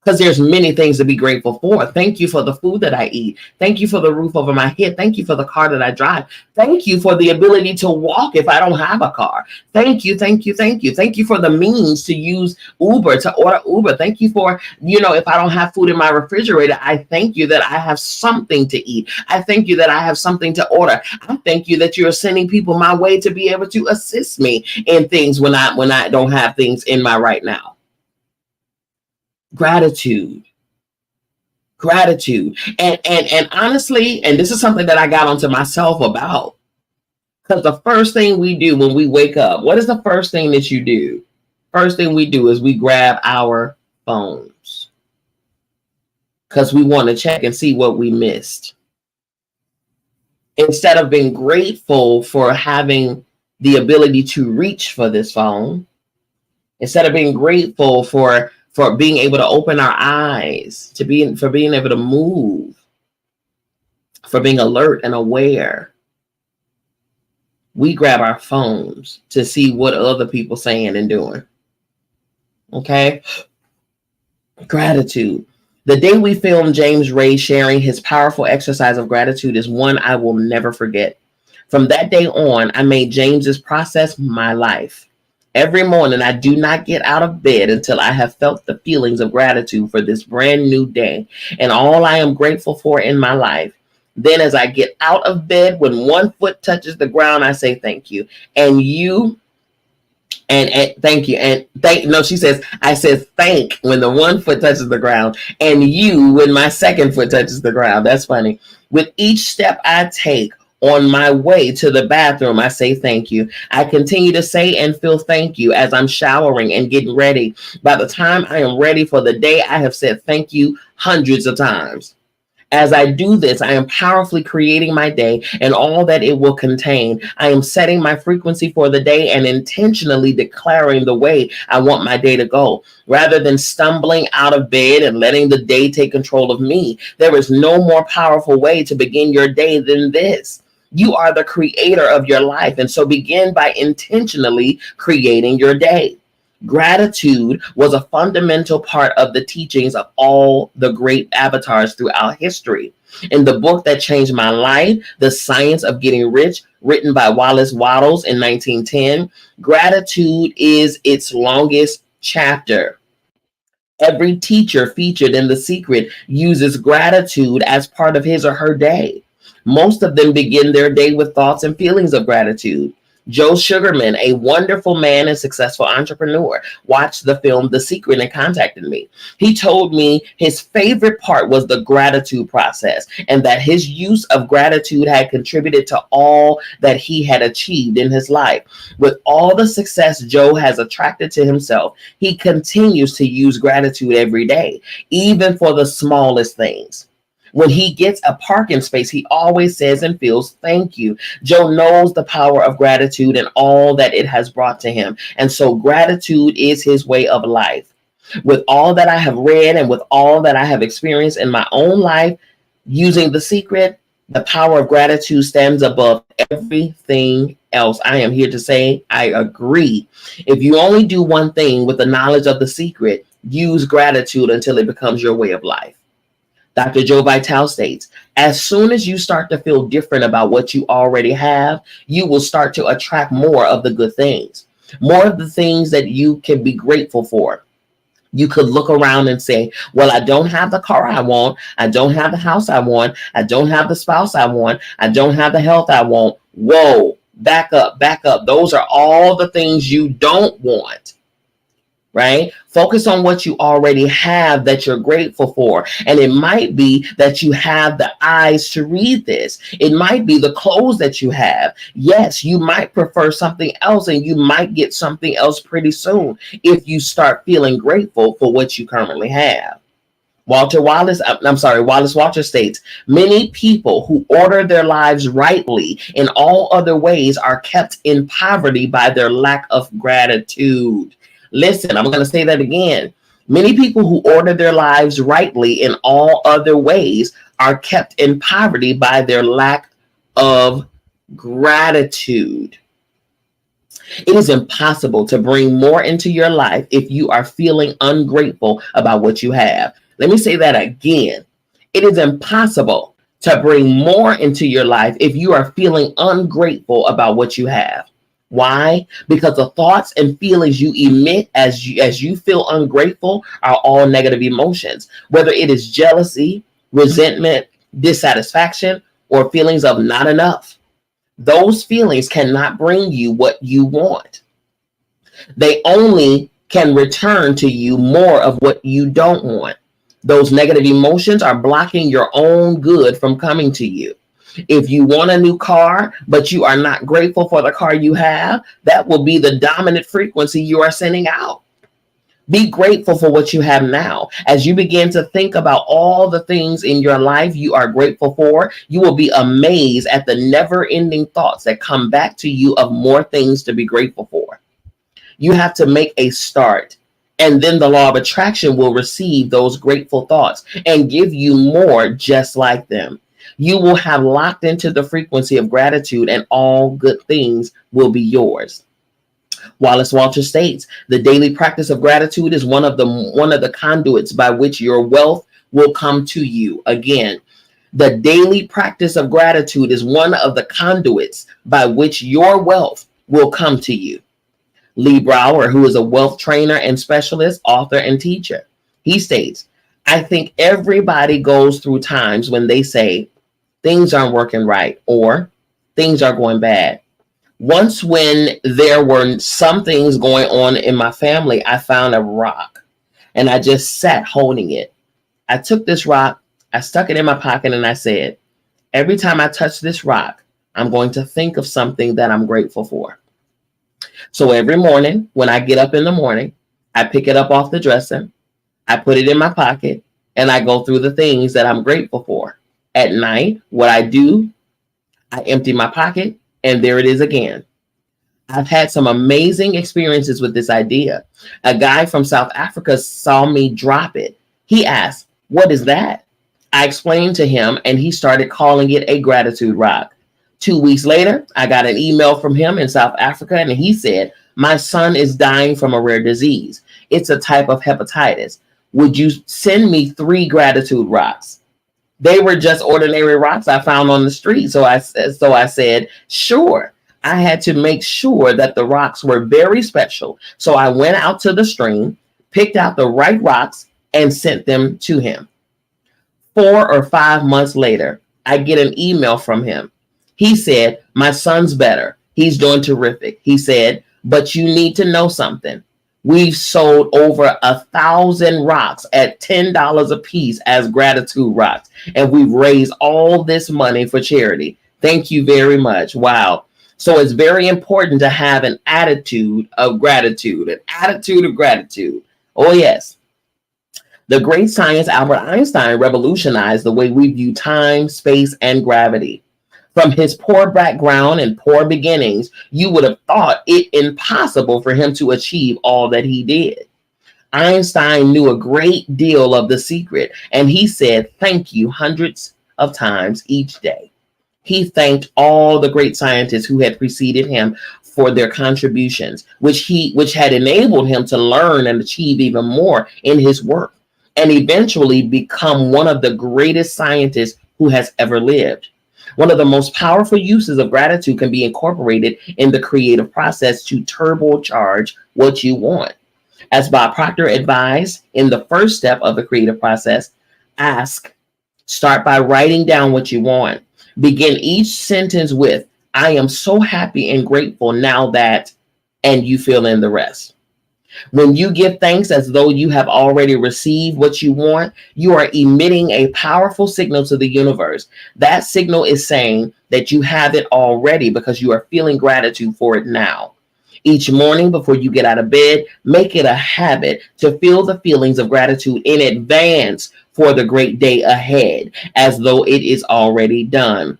Because there's many things to be grateful for. Thank you for the food that I eat. Thank you for the roof over my head. Thank you for the car that I drive. Thank you for the ability to walk if I don't have a car. Thank you. Thank you for the means to use Uber, to order Uber. Thank you for, if I don't have food in my refrigerator, I thank you that I have something to eat. I thank you that I have something to order. I thank you that you're sending people my way to be able to assist me in things when I don't have things in my right now. Gratitude. And honestly, and this is something that I got onto myself about, because the first thing we do when we wake up, what is the first thing that you do? First thing we do is we grab our phones because we want to check and see what we missed. Instead of being grateful for having the ability to reach for this phone, instead of being grateful for being able to open our eyes, for being able to move, for being alert and aware, we grab our phones to see what other people saying and doing. Okay? Gratitude. The day we filmed James Ray sharing his powerful exercise of gratitude is one I will never forget. From that day on, I made James's process my life. Every morning, I do not get out of bed until I have felt the feelings of gratitude for this brand new day and all I am grateful for in my life. Then as I get out of bed, when one foot touches the ground, I say thank you. And you, and thank you. She says, I said thank when the one foot touches the ground, and you when my second foot touches the ground. That's funny. With each step I take, on my way to the bathroom, I say thank you. I continue to say and feel thank you as I'm showering and getting ready. By the time I am ready for the day, I have said thank you hundreds of times. As I do this, I am powerfully creating my day and all that it will contain. I am setting my frequency for the day and intentionally declaring the way I want my day to go. Rather than stumbling out of bed and letting the day take control of me, there is no more powerful way to begin your day than this. You are the creator of your life, and so begin by intentionally creating your day. Gratitude was a fundamental part of the teachings of all the great avatars throughout history. In the book that changed my life, The Science of Getting Rich, written by Wallace Wattles in 1910, gratitude is its longest chapter. Every teacher featured in The Secret uses gratitude as part of his or her day. Most of them begin their day with thoughts and feelings of gratitude. Joe Sugarman, a wonderful man and successful entrepreneur, watched the film The Secret and contacted me. He told me his favorite part was the gratitude process and that his use of gratitude had contributed to all that he had achieved in his life. With all the success Joe has attracted to himself, he continues to use gratitude every day, even for the smallest things. When he gets a parking space, he always says and feels thank you. Joe knows the power of gratitude and all that it has brought to him. And so gratitude is his way of life. With all that I have read and with all that I have experienced in my own life, using The Secret, the power of gratitude stands above everything else. I am here to say I agree. If you only do one thing with the knowledge of The Secret, use gratitude until it becomes your way of life. Dr. Joe Vitale states, as soon as you start to feel different about what you already have, you will start to attract more of the good things, more of the things that you can be grateful for. You could look around and say, well, I don't have the car I want. I don't have the house I want. I don't have the spouse I want. I don't have the health I want. Whoa, back up, back up. Those are all the things you don't want. Right? Focus on what you already have that you're grateful for. And it might be that you have the eyes to read this. It might be the clothes that you have. Yes, you might prefer something else, and you might get something else pretty soon if you start feeling grateful for what you currently have. Wallace Walker states, many people who order their lives rightly in all other ways are kept in poverty by their lack of gratitude. Listen, I'm going to say that again. Many people who order their lives rightly in all other ways are kept in poverty by their lack of gratitude. It is impossible to bring more into your life if you are feeling ungrateful about what you have. Let me say that again. It is impossible to bring more into your life if you are feeling ungrateful about what you have. Why? Because the thoughts and feelings you emit as you feel ungrateful are all negative emotions, whether it is jealousy, resentment, dissatisfaction, or feelings of not enough. Those feelings cannot bring you what you want. They only can return to you more of what you don't want. Those negative emotions are blocking your own good from coming to you. If you want a new car, but you are not grateful for the car you have, that will be the dominant frequency you are sending out. Be grateful for what you have now. As you begin to think about all the things in your life you are grateful for, you will be amazed at the never-ending thoughts that come back to you of more things to be grateful for. You have to make a start, and then the law of attraction will receive those grateful thoughts and give you more just like them. You will have locked into the frequency of gratitude, and all good things will be yours. Wallace Walker states, the daily practice of gratitude is one of the conduits by which your wealth will come to you. Again, the daily practice of gratitude is one of the conduits by which your wealth will come to you. Lee Brower, who is a wealth trainer and specialist, author, and teacher, he states, I think everybody goes through times when they say, things aren't working right, or things are going bad. Once, when there were some things going on in my family, I found a rock and I just sat holding it. I took this rock, I stuck it in my pocket, and I said, every time I touch this rock, I'm going to think of something that I'm grateful for. So every morning when I get up in the morning, I pick it up off the dresser, I put it in my pocket, and I go through the things that I'm grateful for. At night, what I do, I empty my pocket, and there it is again. I've had some amazing experiences with this idea. A guy from South Africa saw me drop it. He asked, what is that? I explained to him, and he started calling it a gratitude rock. 2 weeks later, I got an email from him in South Africa, and he said, my son is dying from a rare disease. It's a type of hepatitis. Would you send me 3 gratitude rocks? They were just ordinary rocks I found on the street. So I said, sure. I had to make sure that the rocks were very special. So I went out to the stream, picked out the right rocks, and sent them to him. 4 or 5 months later, I get an email from him. He said, my son's better. He's doing terrific. He said, but you need to know something. We've sold over 1,000 rocks at $10 a piece as gratitude rocks, and we've raised all this money for charity. Thank you very much. Wow. So it's very important to have an attitude of gratitude, an attitude of gratitude. Oh, yes. The great scientist Albert Einstein revolutionized the way we view time, space, and gravity. From his poor background and poor beginnings, you would have thought it impossible for him to achieve all that he did. Einstein knew a great deal of the secret, and he said thank you hundreds of times each day. He thanked all the great scientists who had preceded him for their contributions, which had enabled him to learn and achieve even more in his work. and eventually become one of the greatest scientists who has ever lived. One of the most powerful uses of gratitude can be incorporated in the creative process to turbocharge what you want. As Bob Proctor advised in the first step of the creative process, ask. Start by writing down what you want. Begin each sentence with, I am so happy and grateful now that, and you fill in the rest. When you give thanks as though you have already received what you want, you are emitting a powerful signal to the universe. That signal is saying that you have it already because you are feeling gratitude for it now. Each morning before you get out of bed, make it a habit to feel the feelings of gratitude in advance for the great day ahead, as though it is already done.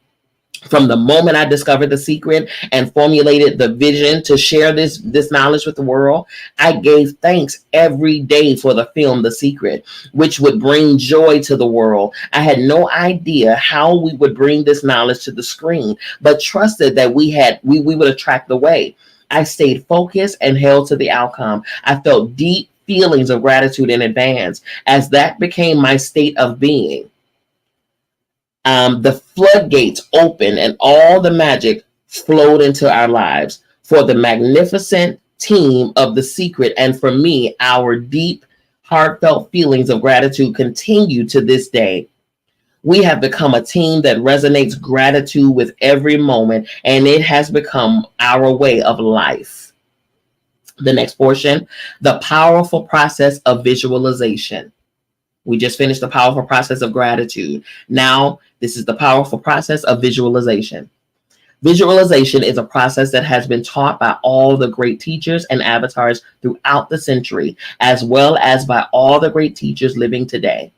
From the moment I discovered the secret and formulated the vision to share this knowledge with the world, I gave thanks every day for the film The Secret, which would bring joy to the world. I had no idea how we would bring this knowledge to the screen, but trusted that we would attract the way. I stayed focused and held to the outcome. I felt deep feelings of gratitude in advance as that became my state of being. The floodgates opened and all the magic flowed into our lives. For the magnificent team of The Secret and for me, our deep, heartfelt feelings of gratitude continue to this day. We have become a team that resonates gratitude with every moment, and it has become our way of life. The next portion, the powerful process of visualization. We just finished the powerful process of gratitude. Now, this is the powerful process of visualization. Visualization is a process that has been taught by all the great teachers and avatars throughout the century, as well as by all the great teachers living today.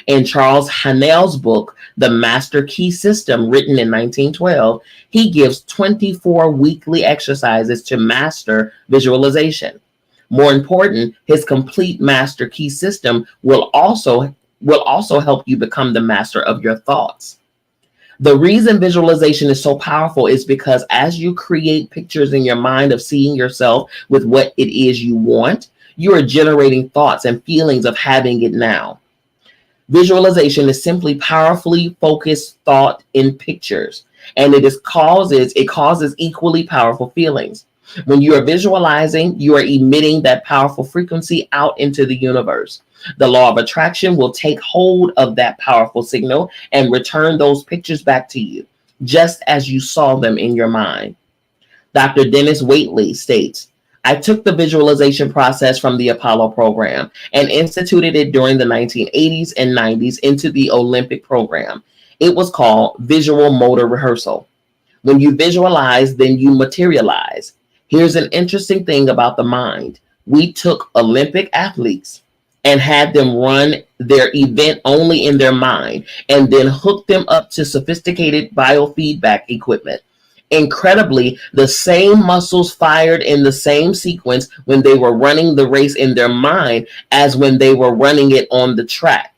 In Charles Haanel's book, The Master Key System, written in 1912, he gives 24 weekly exercises to master visualization. More important, his complete master key system will also help you become the master of your thoughts. The reason visualization is so powerful is because as you create pictures in your mind of seeing yourself with what it is you want, you are generating thoughts and feelings of having it now. Visualization is simply powerfully focused thought in pictures, and it causes equally powerful feelings. When you are visualizing, you are emitting that powerful frequency out into the universe. The law of attraction will take hold of that powerful signal and return those pictures back to you, just as you saw them in your mind. Dr. Dennis Waitley states, I took the visualization process from the Apollo program and instituted it during the 1980s and 90s into the Olympic program. It was called visual motor rehearsal. When you visualize, then you materialize. Here's an interesting thing about the mind. We took Olympic athletes and had them run their event only in their mind and then hooked them up to sophisticated biofeedback equipment. Incredibly, the same muscles fired in the same sequence when they were running the race in their mind as when they were running it on the track.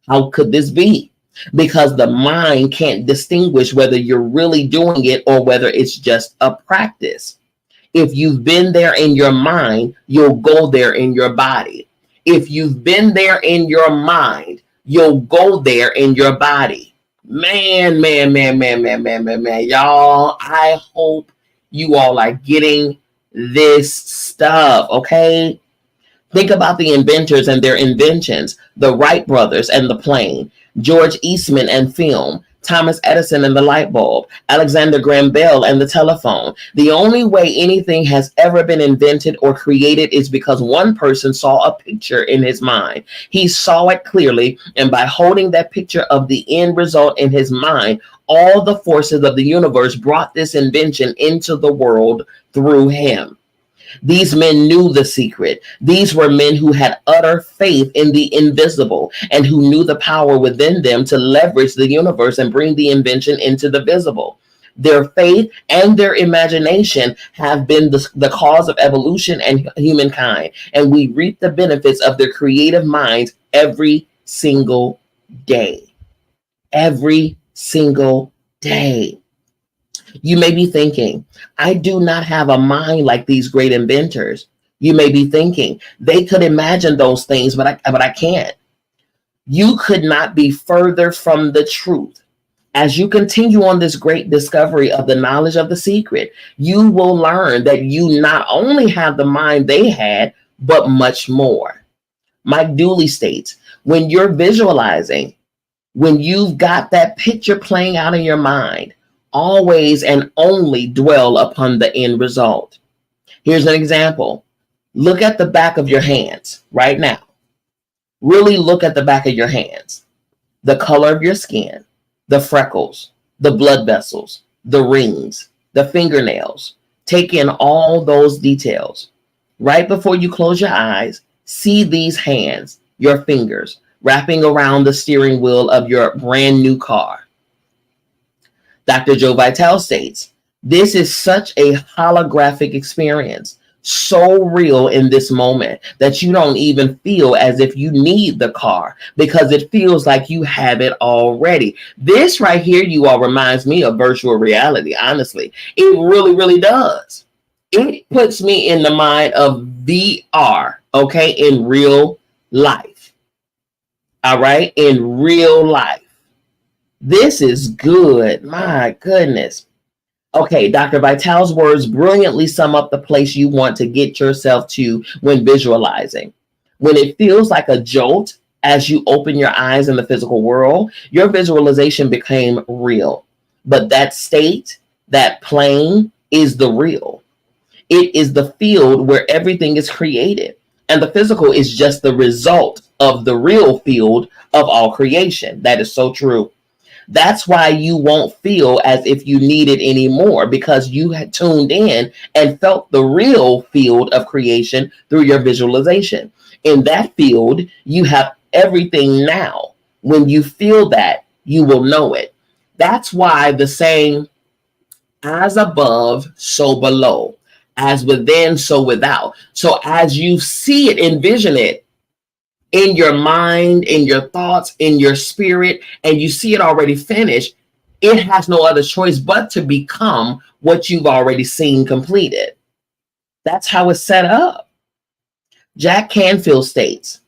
How could this be? Because the mind can't distinguish whether you're really doing it or whether it's just a practice. If you've been there in your mind, you'll go there in your body. If you've been there in your mind, you'll go there in your body. Man. Y'all, I hope you all are getting this stuff, okay? Think about the inventors and their inventions, the Wright brothers and the plane, George Eastman and film, Thomas Edison and the light bulb, Alexander Graham Bell and the telephone. The only way anything has ever been invented or created is because one person saw a picture in his mind. He saw it clearly, and by holding that picture of the end result in his mind, all the forces of the universe brought this invention into the world through him. These men knew the secret. These were men who had utter faith in the invisible and who knew the power within them to leverage the universe and bring the invention into the visible. Their faith and their imagination have been the cause of evolution and humankind, and we reap the benefits of their creative minds every single day. Every single day. You may be thinking, I do not have a mind like these great inventors. You may be thinking, they could imagine those things, but I can't. You could not be further from the truth. As you continue on this great discovery of the knowledge of the secret, you will learn that you not only have the mind they had, but much more. Mike Dooley states, when you're visualizing, when you've got that picture playing out in your mind, always and only dwell upon the end result. Here's an example. Look at the back of your hands right now. Really look at the back of your hands. The color of your skin, the freckles, the blood vessels, the rings, the fingernails. Take in all those details. Right before you close your eyes, see these hands, your fingers, wrapping around the steering wheel of your brand new car. Dr. Joe Vitale states, this is such a holographic experience, so real in this moment that you don't even feel as if you need the car because it feels like you have it already. This right here, you all, reminds me of virtual reality, honestly. It really, really does. It puts me in the mind of VR, okay, in real life. All right, in real life. This is good. My goodness. Okay, Dr. Vitale's words brilliantly sum up the place you want to get yourself to when visualizing. When it feels like a jolt as you open your eyes in the physical world, your visualization became real. But that state, that plane, is the real. It is the field where everything is created. And the physical is just the result of the real field of all creation. That is so true. That's why you won't feel as if you need it anymore, because you had tuned in and felt the real field of creation through your visualization. In that field, you have everything now. When you feel that, you will know it. That's why the saying, as above, so below, as within, so without. So as you see it, envision it, in your mind, in your thoughts, in your spirit, and you see it already finished, it has no other choice but to become what you've already seen completed. That's how it's set up. Jack Canfield states,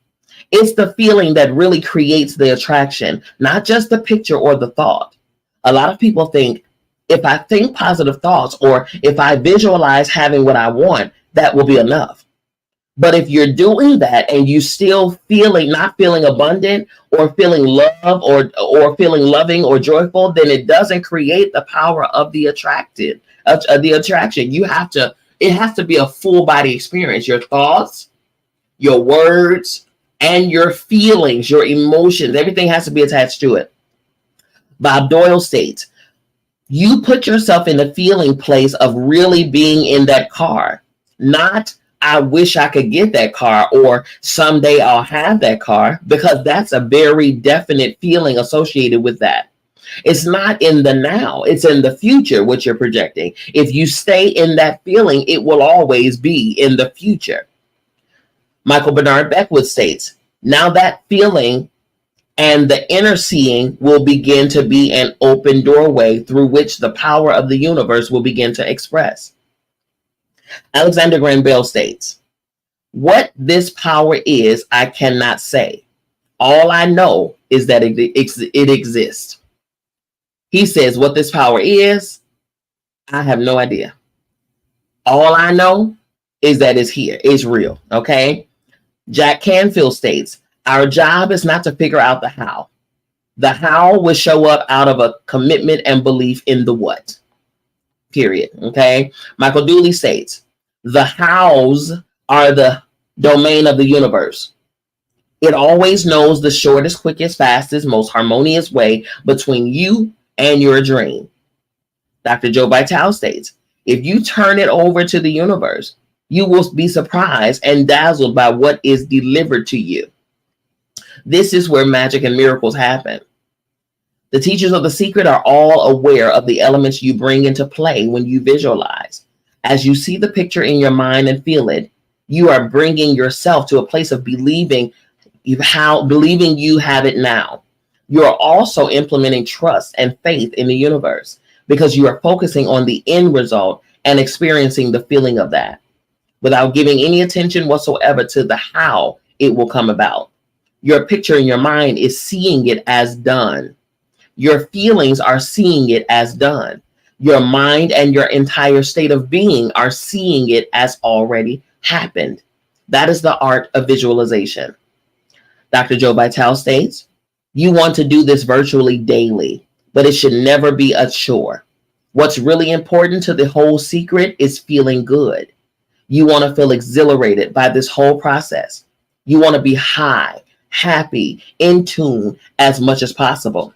it's the feeling that really creates the attraction, not just the picture or the thought. A lot of people think, if I think positive thoughts or if I visualize having what I want, that will be enough. But if you're doing that and you still not feeling abundant or feeling love or feeling loving or joyful, then it doesn't create the power of the attraction. It has to be a full body experience. Your thoughts, your words, and your feelings, your emotions, everything has to be attached to it. Bob Doyle states, you put yourself in the feeling place of really being in that car, not I wish I could get that car or someday I'll have that car, because that's a very definite feeling associated with that. It's not in the now, it's in the future, what you're projecting. If you stay in that feeling, it will always be in the future. Michael Bernard Beckwith states, now that feeling and the inner seeing will begin to be an open doorway through which the power of the universe will begin to express. Alexander Graham Bell states, what this power is, I cannot say. All I know is that it exists. He says, what this power is, I have no idea. All I know is that it's here. It's real. Okay. Jack Canfield states, our job is not to figure out the how. The how will show up out of a commitment and belief in the what. Period. Okay. Michael Dooley states, the hows are the domain of the universe. It always knows the shortest, quickest, fastest, most harmonious way between you and your dream. Dr. Joe Vitale states, if you turn it over to the universe, you will be surprised and dazzled by what is delivered to you. This is where magic and miracles happen. The teachers of the secret are all aware of the elements you bring into play when you visualize. As you see the picture in your mind and feel it, you are bringing yourself to a place of believing you have it now. You are also implementing trust and faith in the universe because you are focusing on the end result and experiencing the feeling of that. without giving any attention whatsoever to the how it will come about. Your picture in your mind is seeing it as done. Your feelings are seeing it as done. Your mind and your entire state of being are seeing it as already happened. That is the art of visualization. Dr. Joe Vitale states, you want to do this virtually daily, but it should never be a chore. What's really important to the whole secret is feeling good. You want to feel exhilarated by this whole process. You want to be high, happy, in tune as much as possible.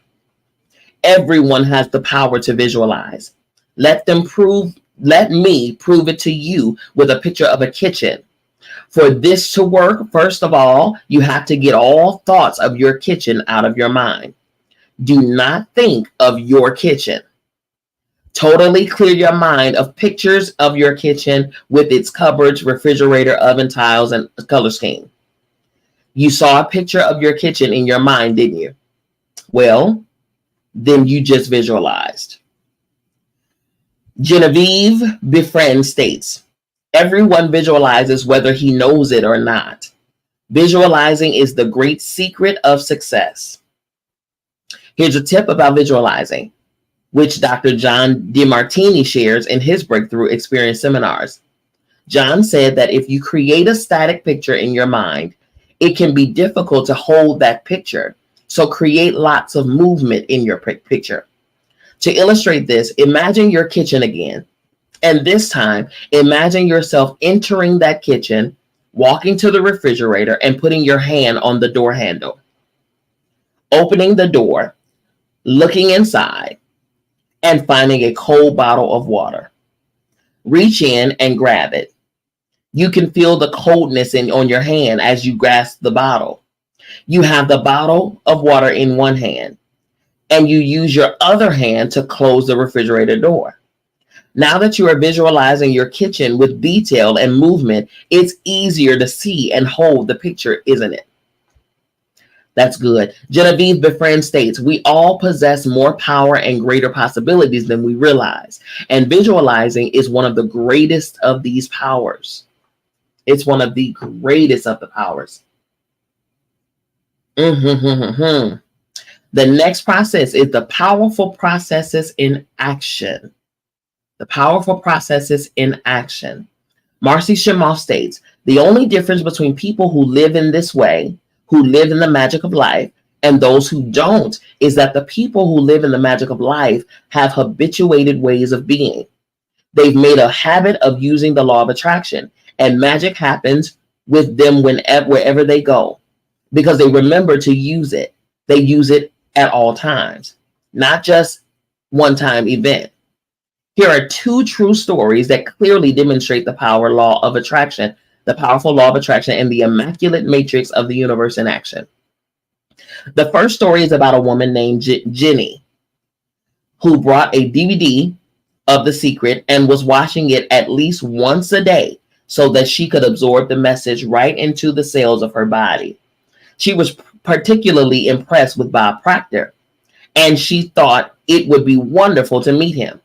Everyone has the power to visualize. Let me prove it to you with a picture of a kitchen. For this to work, first of all, you have to get all thoughts of your kitchen out of your mind. Do not think of your kitchen. Totally clear your mind of pictures of your kitchen with its cupboards, refrigerator, oven, tiles, and color scheme. You saw a picture of your kitchen in your mind, didn't you? Well, then you just visualized. Genevieve Byrne states, everyone visualizes whether he knows it or not. Visualizing is the great secret of success. Here's a tip about visualizing, which Dr. John DeMartini shares in his Breakthrough Experience seminars. John said that if you create a static picture in your mind, it can be difficult to hold that picture. So create lots of movement in your picture. To illustrate this, imagine your kitchen again. And this time, imagine yourself entering that kitchen, walking to the refrigerator and putting your hand on the door handle. Opening the door, looking inside, and finding a cold bottle of water. Reach in and grab it. You can feel the coldness on your hand as you grasp the bottle. You have the bottle of water in one hand, and you use your other hand to close the refrigerator door. Now that you are visualizing your kitchen with detail and movement, it's easier to see and hold the picture, isn't it? That's good. Genevieve Byrne states, we all possess more power and greater possibilities than we realize. And visualizing is one of the greatest of these powers. It's one of the greatest of the powers. The next process is the powerful processes in action. The powerful processes in action. Marcy Shimoff states, the only difference between people who live in this way, who live in the magic of life, and those who don't is that the people who live in the magic of life have habituated ways of being. They've made a habit of using the law of attraction, and magic happens with them wherever they go because they remember to use it. They use it at all times, not just one-time event. Here are two true stories that clearly demonstrate the powerful law of attraction and the immaculate matrix of the universe in action. The first story is about a woman named Genie, who brought a DVD of The Secret and was watching it at least once a day so that she could absorb the message right into the cells of her body. She was particularly impressed with Bob Proctor, and she thought it would be wonderful to meet him.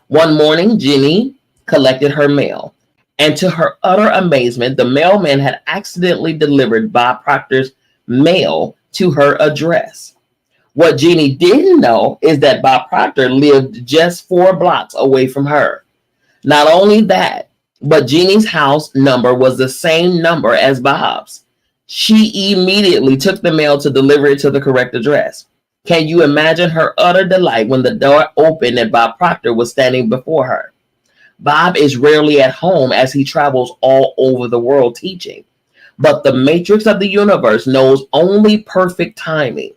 One morning, Genie collected her mail, and to her utter amazement, the mailman had accidentally delivered Bob Proctor's mail to her address. What Genie didn't know is that Bob Proctor lived just 4 blocks away from her. Not only that, but Genie's house number was the same number as Bob's. She immediately took the mail to deliver it to the correct address. Can you imagine her utter delight when the door opened and Bob Proctor was standing before her? Bob is rarely at home as he travels all over the world teaching, but the matrix of the universe knows only perfect timing.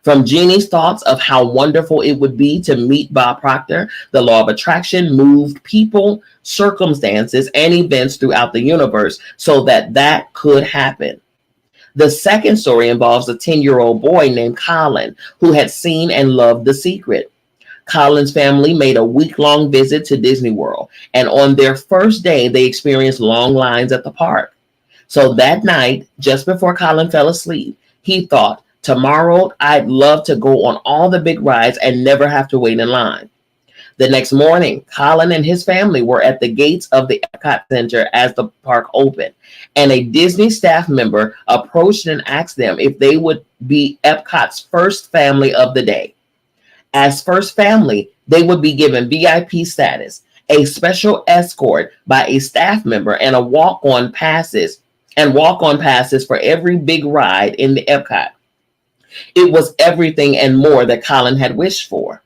From Genie's thoughts of how wonderful it would be to meet Bob Proctor, the law of attraction moved people, circumstances, and events throughout the universe so that could happen. The second story involves a 10-year-old boy named Colin who had seen and loved The Secret. Colin's family made a week-long visit to Disney World, and on their first day, they experienced long lines at the park. So that night, just before Colin fell asleep, he thought, tomorrow, I'd love to go on all the big rides and never have to wait in line. The next morning, Colin and his family were at the gates of the Epcot Center as the park opened, and a Disney staff member approached and asked them if they would be Epcot's first family of the day. As first family, they would be given VIP status, a special escort by a staff member, and walk-on passes for every big ride in the Epcot. It was everything and more that Colin had wished for.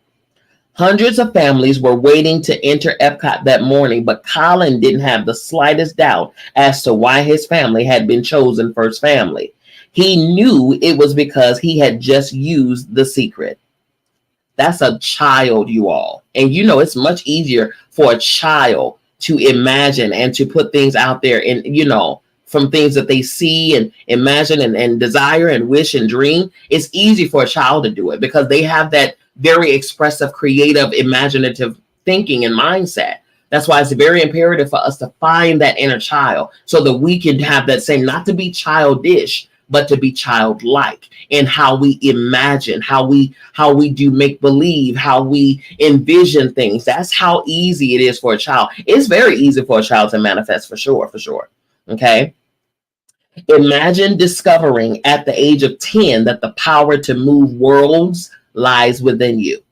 Hundreds of families were waiting to enter Epcot that morning, but Colin didn't have the slightest doubt as to why his family had been chosen first family. He knew it was because he had just used the secret. That's a child, you all. And you know, it's much easier for a child to imagine and to put things out there and, you know, from things that they see and imagine and desire and wish and dream. It's easy for a child to do it because they have that very expressive, creative, imaginative thinking and mindset. That's why it's very imperative for us to find that inner child so that we can have that same, not to be childish, but to be childlike in how we imagine, how we do make believe, how we envision things. That's how easy it is for a child. It's very easy for a child to manifest, for sure. Okay. Imagine discovering at the age of 10 that the power to move worlds lies within you.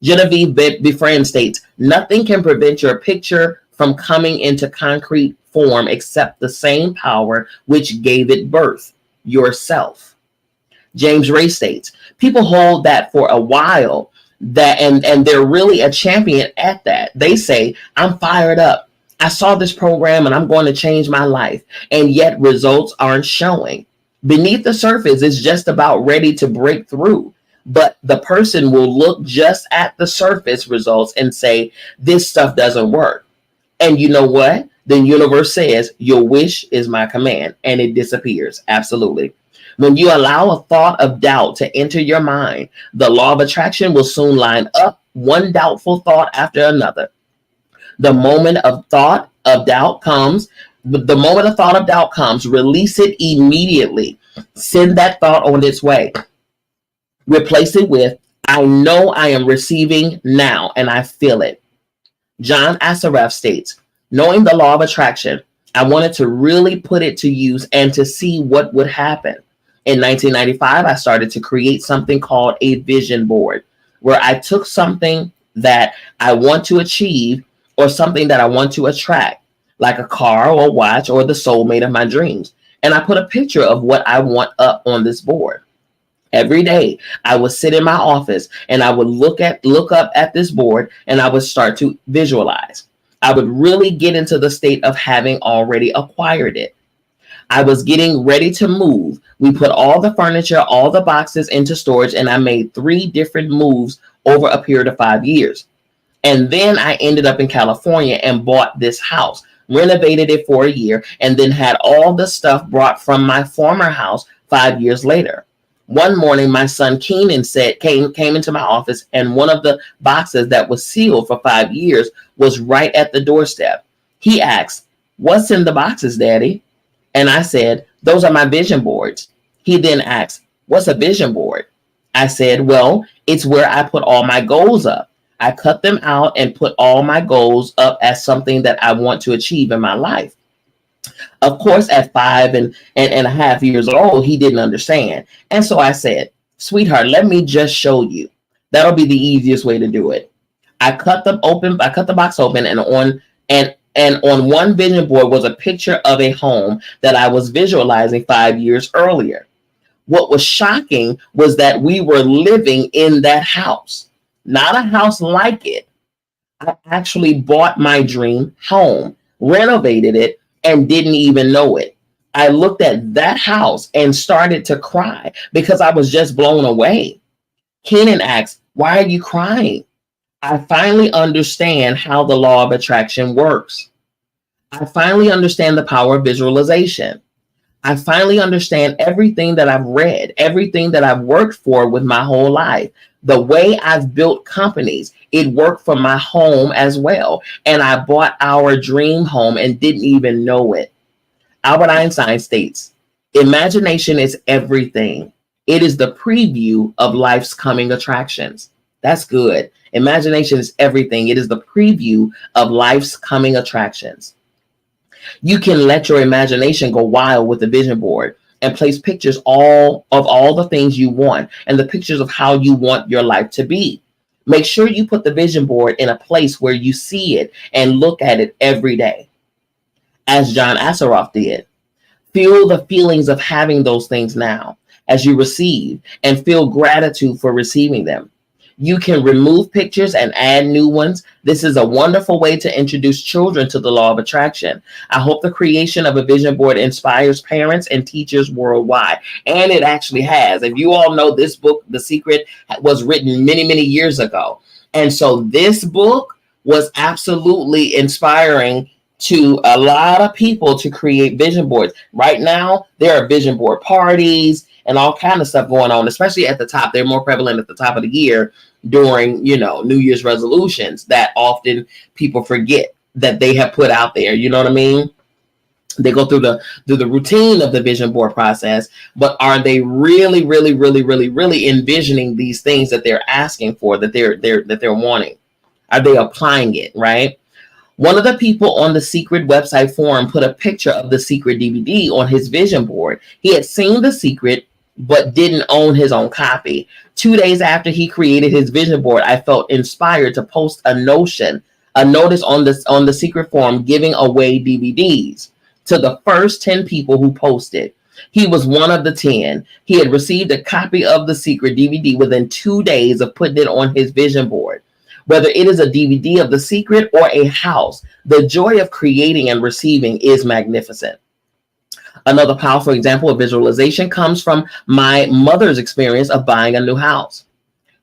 Genevieve Befriend states, nothing can prevent your picture from coming into concrete form except the same power which gave it birth, yourself. James Ray states, people hold that for a while and they're really a champion at that. They say, I'm fired up. I saw this program and I'm going to change my life. And yet results aren't showing. Beneath the surface, it's just about ready to break through. But the person will look just at the surface results and say, this stuff doesn't work. And you know what? The universe says, your wish is my command, and it disappears. Absolutely. When you allow a thought of doubt to enter your mind, the law of attraction will soon line up one doubtful thought after another. The moment of thought of doubt comes, release it immediately. Send that thought on its way. Replace it with, I know I am receiving now and I feel it. John Assaraf states, knowing the law of attraction, I wanted to really put it to use and to see what would happen. In 1995, I started to create something called a vision board, where I took something that I want to achieve or something that I want to attract, like a car or watch or the soulmate of my dreams. And I put a picture of what I want up on this board. Every day I would sit in my office and I would look up at this board and I would start to visualize. I would really get into the state of having already acquired it. I was getting ready to move. We put all the furniture, all the boxes into storage, and I made 3 different moves over a period of 5 years. And then I ended up in California and bought this house, renovated it for a year, and then had all the stuff brought from my former house 5 years later. One morning, my son Keenan came into my office, and one of the boxes that was sealed for 5 years was right at the doorstep. He asked, "What's in the boxes, Daddy?" And I said, "Those are my vision boards." He then asked, "What's a vision board?" I said, "Well, it's where I put all my goals up. I cut them out and put all my goals up as something that I want to achieve in my life." Of course, at 5.5 years old, he didn't understand. And so I said, "Sweetheart, let me just show you. That'll be the easiest way to do it." I cut the box open, and on one vision board was a picture of a home that I was visualizing 5 years earlier. What was shocking was that we were living in that house, not a house like it. I actually bought my dream home, renovated it, and didn't even know it. I looked at that house and started to cry because I was just blown away. Kenan asked, "Why are you crying?" I finally understand how the law of attraction works. I finally understand the power of visualization. I finally understand everything that I've read, everything that I've worked for with my whole life. The way I've built companies, it worked for my home as well. And I bought our dream home and didn't even know it. Albert Einstein states, imagination is everything. It is the preview of life's coming attractions. That's good. Imagination is everything. It is the preview of life's coming attractions. You can let your imagination go wild with the vision board and place pictures all the things you want and the pictures of how you want your life to be. Make sure you put the vision board in a place where you see it and look at it every day, as John Asseroff did. Feel the feelings of having those things now as you receive, and feel gratitude for receiving them. You can remove pictures and add new ones. This is a wonderful way to introduce children to the law of attraction. I hope the creation of a vision board inspires parents and teachers worldwide. And it actually has. If you all know, this book, The Secret, was written many, many years ago. And so this book was absolutely inspiring to a lot of people to create vision boards. Right now, there are vision board parties and all kind of stuff going on, especially at the top. They're more prevalent at the top of the year during, New Year's resolutions that often people forget that they have put out there. You know what I mean? They go through the routine of the vision board process, but are they really, really, really, really, really envisioning these things that they're asking for, that they're wanting? Are they applying it, right? One of the people on the Secret website forum put a picture of the Secret DVD on his vision board. He had seen the Secret, but didn't own his own copy. 2 days after he created his vision board, I felt inspired to post a notice on the Secret forum giving away DVDs to the first 10 people who posted. He was one of the 10. He had received a copy of the Secret DVD within 2 days of putting it on his vision board. Whether it is a DVD of The Secret or a house, the joy of creating and receiving is magnificent. Another powerful example of visualization comes from my mother's experience of buying a new house.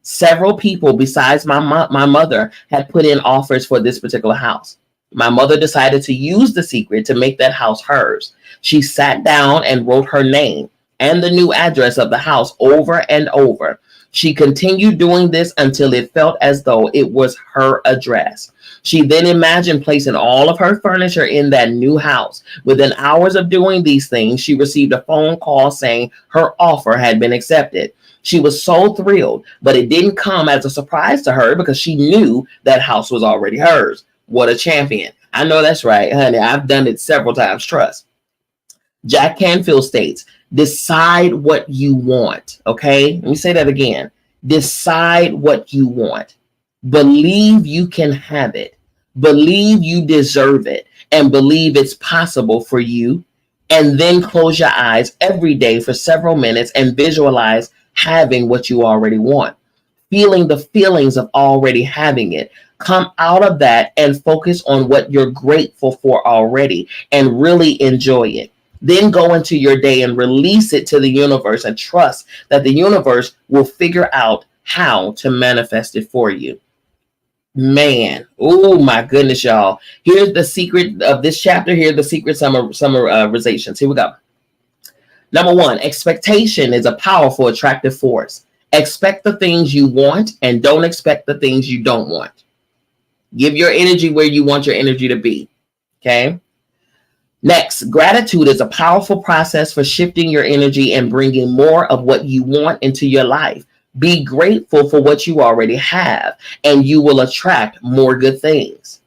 Several people besides my mother had put in offers for this particular house. My mother decided to use The Secret to make that house hers. She sat down and wrote her name and the new address of the house over and over. She continued doing this until it felt as though it was her address. She then imagined placing all of her furniture in that new house. Within hours of doing these things, she received a phone call saying her offer had been accepted. She was so thrilled, but it didn't come as a surprise to her because she knew that house was already hers. What a champion. I know that's right, honey. I've done it several times, trust. Jack Canfield states, decide what you want, okay? Let me say that again. Decide what you want. Believe you can have it. Believe you deserve it. And believe it's possible for you. And then close your eyes every day for several minutes and visualize having what you already want. Feeling the feelings of already having it. Come out of that and focus on what you're grateful for already and really enjoy it. Then go into your day and release it to the universe and trust that the universe will figure out how to manifest it for you. Man, oh my goodness, y'all. Here's the secret of this chapter. Here are the secret summarizations. Here we go. Number 1, expectation is a powerful, attractive force. Expect the things you want and don't expect the things you don't want. Give your energy where you want your energy to be. Okay. Next, gratitude is a powerful process for shifting your energy and bringing more of what you want into your life. Be grateful for what you already have, and you will attract more good things.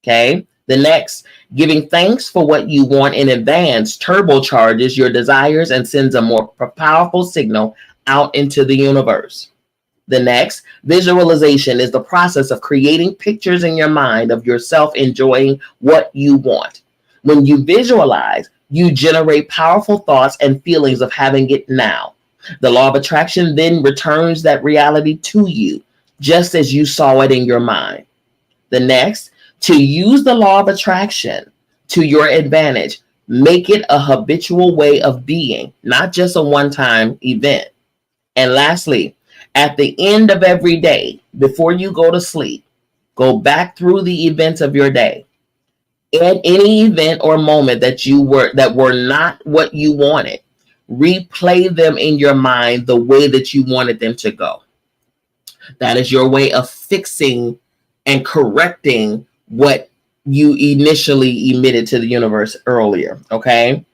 Okay. The next, giving thanks for what you want in advance turbocharges your desires and sends a more powerful signal out into the universe. The next, visualization is the process of creating pictures in your mind of yourself enjoying what you want. When you visualize, you generate powerful thoughts and feelings of having it now. The law of attraction then returns that reality to you, just as you saw it in your mind. The next, to use the law of attraction to your advantage, make it a habitual way of being, not just a one-time event. And lastly, at the end of every day, before you go to sleep, go back through the events of your day. At any event or moment that were not what you wanted, replay them in your mind the way that you wanted them to go. That is your way of fixing and correcting what you initially emitted to the universe earlier. Okay.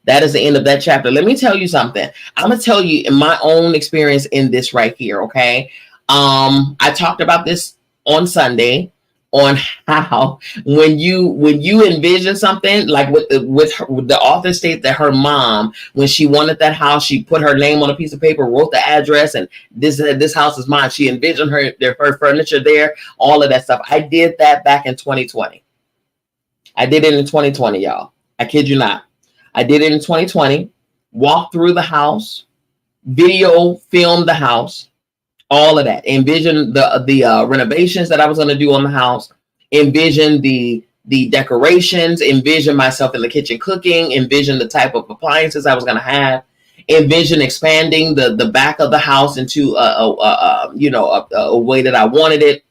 That is the end of that chapter. Let me tell you something. I'm going to tell you in my own experience in this right here. Okay. I talked about this on Sunday on how when you envision something like with the author state that her mom, when she wanted that house, she put her name on a piece of paper, wrote the address, and this house is mine. She envisioned her furniture there, all of that stuff. I did that back in 2020. I did it in 2020, y'all. I kid you not. I did it in 2020. Walked through the house, video filmed the house, all of that. Envision the renovations that I was going to do on the house. Envision the decorations. Envision myself in the kitchen cooking. Envision the type of appliances I was going to have. Envision expanding the back of the house into a way that I wanted it.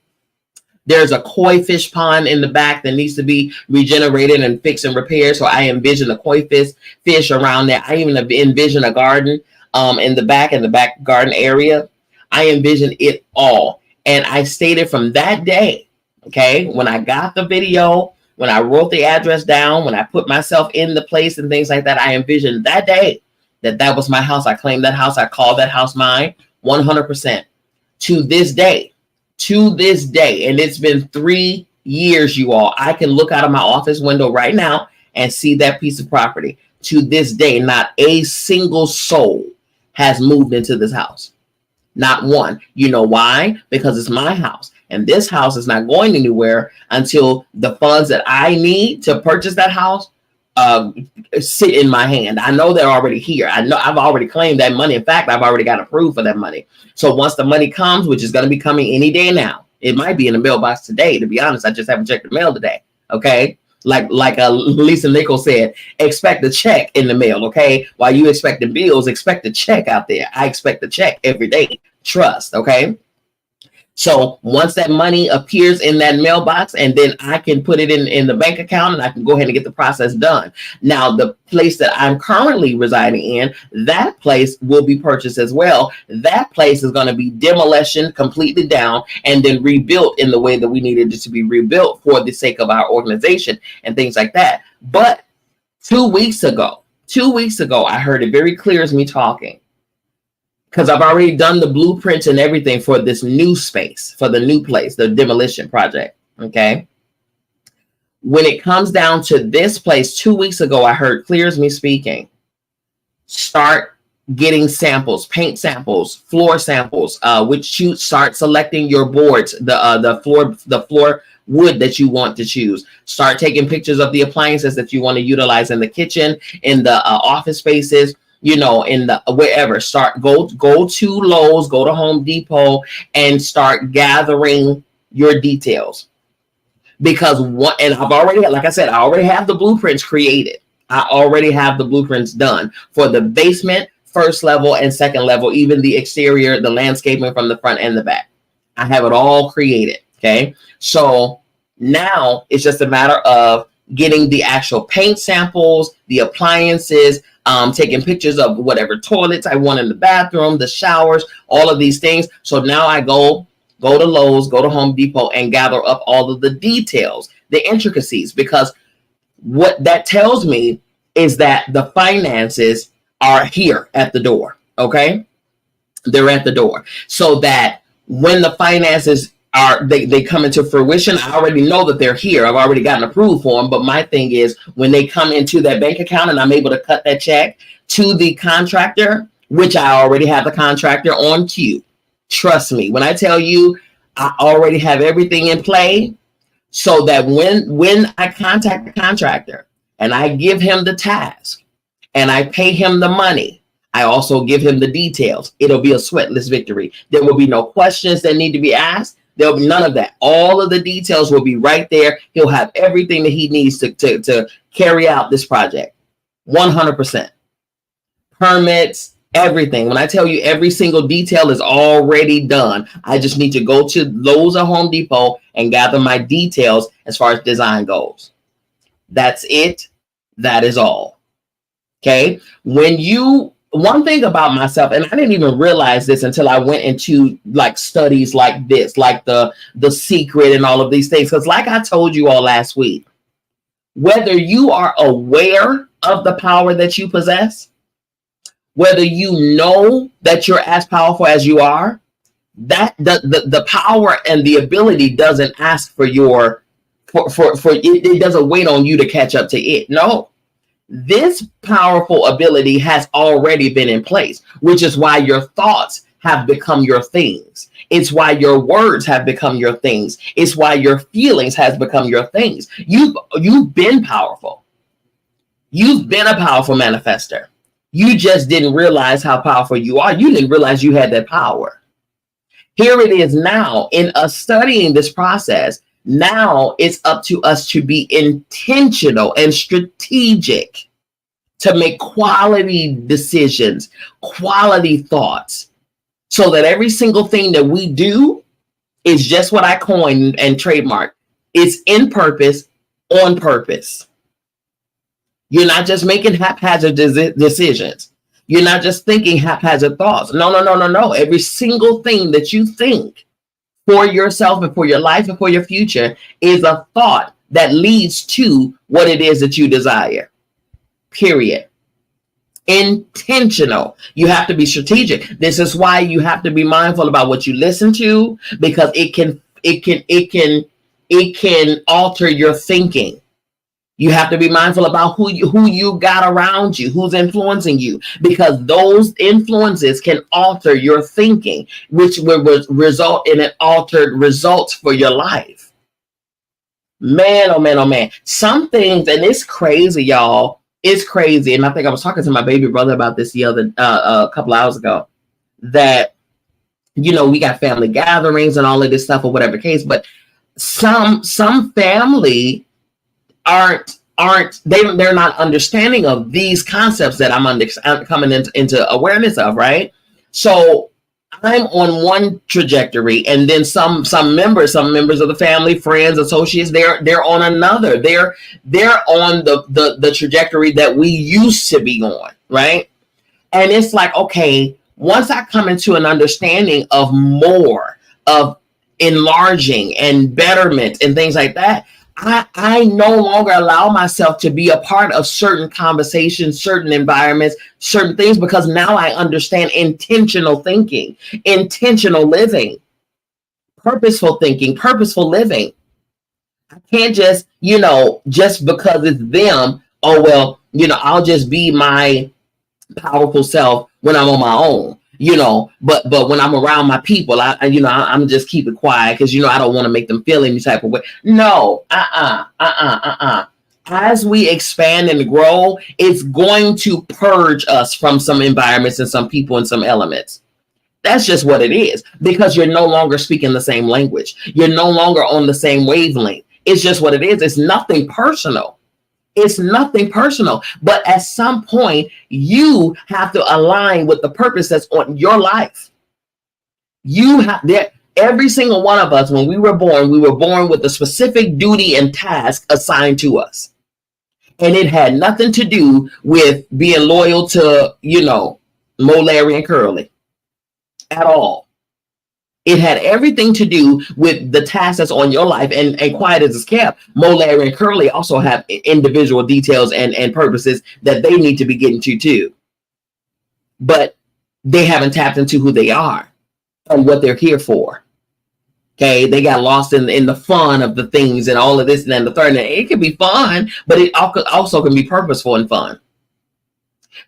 There's a koi fish pond in the back that needs to be regenerated and fixed and repaired. So I envision a koi fish around there. I even envision a garden in the back garden area. I envision it all. And I stated from that day, okay, when I got the video, when I wrote the address down, when I put myself in the place and things like that, I envisioned that day that was my house. I claimed that house. I called that house mine 100%. To this day, and it's been 3 years, you all, I can look out of my office window right now and see that piece of property. To this day, not a single soul has moved into this house. Not one. You know why? Because it's my house. And this house is not going anywhere until the funds that I need to purchase that house sit in my hand. I know they're already here. I know I've already claimed that money. In fact, I've already got approved for that money. So once the money comes, which is going to be coming any day now, it might be in the mailbox today. To be honest, I just haven't checked the mail today. Okay. Like Lisa Nichols said, expect a check in the mail, okay? While you expect the bills, expect a check out there. I expect a check every day. Trust, okay? So once that money appears in that mailbox, and then I can put it in the bank account, and I can go ahead and get the process done. Now, the place that I'm currently residing in, that place will be purchased as well. That place is going to be demolition, completely down, and then rebuilt in the way that we needed it to be rebuilt for the sake of our organization and things like that. But 2 weeks ago, I heard it very clear as me talking, because I've already done the blueprints and everything for this new space, for the new place, the demolition project, okay? When it comes down to this place, 2 weeks ago, I heard clear as me speaking, start getting samples, paint samples, floor samples, start selecting your boards, the floor wood that you want to choose. Start taking pictures of the appliances that you want to utilize in the kitchen, in the office spaces, in the wherever. Go to Lowe's, go to Home Depot, and start gathering your details. Because and I've already, like I said, I already have the blueprints created. I already have the blueprints done for the basement, first level, and second level, even the exterior, the landscaping from the front and the back. I have it all created. Okay. So now it's just a matter of getting the actual paint samples, the appliances, taking pictures of whatever toilets I want in the bathroom, the showers, all of these things. So now I go to Lowe's, go to Home Depot, and gather up all of the details, the intricacies, because what that tells me is that the finances are here at the door. Okay. They're at the door, so that when the finances they come into fruition, I already know that they're here. I've already gotten approved for them. But my thing is, when they come into that bank account and I'm able to cut that check to the contractor, which I already have the contractor on queue. Trust me, when I tell you I already have everything in play, so that when I contact the contractor and I give him the task and I pay him the money, I also give him the details. It'll be a sweatless victory. There will be no questions that need to be asked. There'll be none of that. All of the details will be right there. He'll have everything that he needs to carry out this project. 100%. Permits, everything. When I tell you every single detail is already done, I just need to go to Lowe's or Home Depot and gather my details as far as design goes. That's it. That is all. Okay. One thing about myself, and I didn't even realize this until I went into like studies like this, like the secret and all of these things. Because like I told you all last week, whether you are aware of the power that you possess, whether you know that you're as powerful as you are, That the power and the ability doesn't ask for your for it, it doesn't wait on you to catch up to it. No, this powerful ability has already been in place, which is why your thoughts have become your things. It's why your words have become your things. It's why your feelings has become your things. You've been powerful. You've been a powerful manifester. You just didn't realize how powerful you are. You didn't realize you had that power. Here it is now in us studying this process. Now it's up to us to be intentional and strategic to make quality decisions, quality thoughts, so that every single thing that we do is just what I coined and trademarked. It's in purpose, on purpose. You're not just making haphazard decisions. You're not just thinking haphazard thoughts. No. Every single thing that you think for yourself and for your life and for your future is a thought that leads to what it is that you desire. Period. Intentional. You have to be strategic. This is why you have to be mindful about what you listen to, because it can alter your thinking. You have to be mindful about who you got around you, who's influencing you, because those influences can alter your thinking, which will result in an altered results for your life. Man, oh man, oh man. Some things, and it's crazy, y'all. It's crazy. And I think I was talking to my baby brother about this the other a couple hours ago, that, you know, we got family gatherings and all of this stuff or whatever case, but some family they're not understanding of these concepts that I'm coming into awareness of, right? So I'm on one trajectory, and then some members of the family, friends, associates, they're on another. They're on the trajectory that we used to be on, right? And it's like, okay, once I come into an understanding of more of enlarging and betterment and things like that, I no longer allow myself to be a part of certain conversations, certain environments, certain things, because now I understand intentional thinking, intentional living, purposeful thinking, purposeful living. I can't just, just because it's them, oh, well, I'll just be my powerful self when I'm on my own. But when I'm around my people, I'm just keep it quiet because, I don't want to make them feel any type of way. No, As we expand and grow, it's going to purge us from some environments and some people and some elements. That's just what it is, because you're no longer speaking the same language. You're no longer on the same wavelength. It's just what it is. It's nothing personal. It's nothing personal, but at some point you have to align with the purpose that's on your life. Every single one of us, when we were born with a specific duty and task assigned to us. And it had nothing to do with being loyal to, Mo, Larry, and Curly at all. It had everything to do with the task that's on your life, and quiet as it's kept, Mo, Larry, and Curly also have individual details and purposes that they need to be getting to too. But they haven't tapped into who they are and what they're here for. Okay, they got lost in the fun of the things and all of this and then the third. And it can be fun, but it also can be purposeful and fun.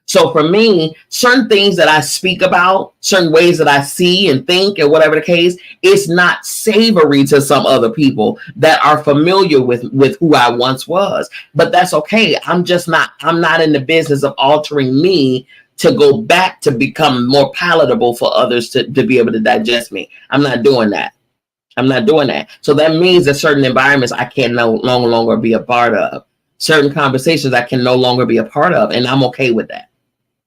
So for me, certain things that I speak about, certain ways that I see and think and whatever the case, it's not savory to some other people that are familiar with who I once was. But that's okay. I'm not in the business of altering me to go back to become more palatable for others to be able to digest me. I'm not doing that. So that means that certain environments I can no longer be a part of. Certain conversations I can no longer be a part of. And I'm okay with that.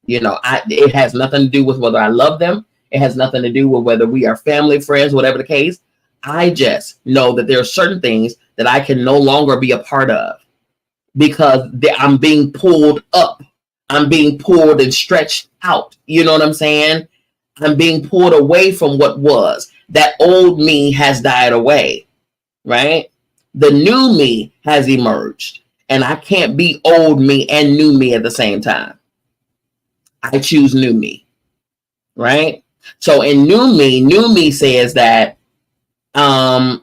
It has nothing to do with whether I love them. It has nothing to do with whether we are family, friends, whatever the case. I just know that there are certain things that I can no longer be a part of because I'm being pulled up. I'm being pulled and stretched out. You know what I'm saying? I'm being pulled away from what was. That old me has died away, right? The new me has emerged, and I can't be old me and new me at the same time. I choose new me, right? So in new me says that I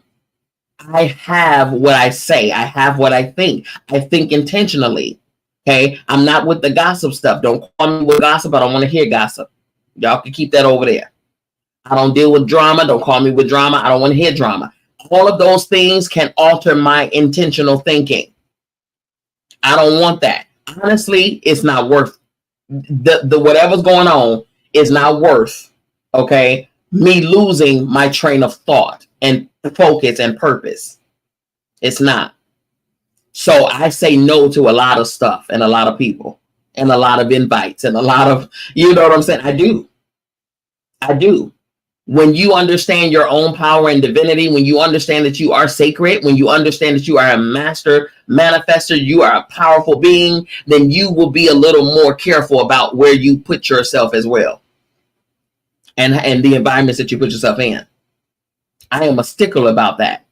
have what I say. I have what I think. I think intentionally. Okay. I'm not with the gossip stuff. Don't call me with gossip. I don't want to hear gossip. Y'all can keep that over there. I don't deal with drama. Don't call me with drama. I don't want to hear drama. All of those things can alter my intentional thinking. I don't want that. Honestly, it's not worth the whatever's going on is not worth, okay, me losing my train of thought and focus and purpose. It's not. So I say no to a lot of stuff and a lot of people and a lot of invites and a lot of, you know what I'm saying? I do. When you understand your own power and divinity, when you understand that you are sacred, when you understand that you are a master manifester, you are a powerful being, then you will be a little more careful about where you put yourself as well. And the environments that you put yourself in. I am a stickler about that.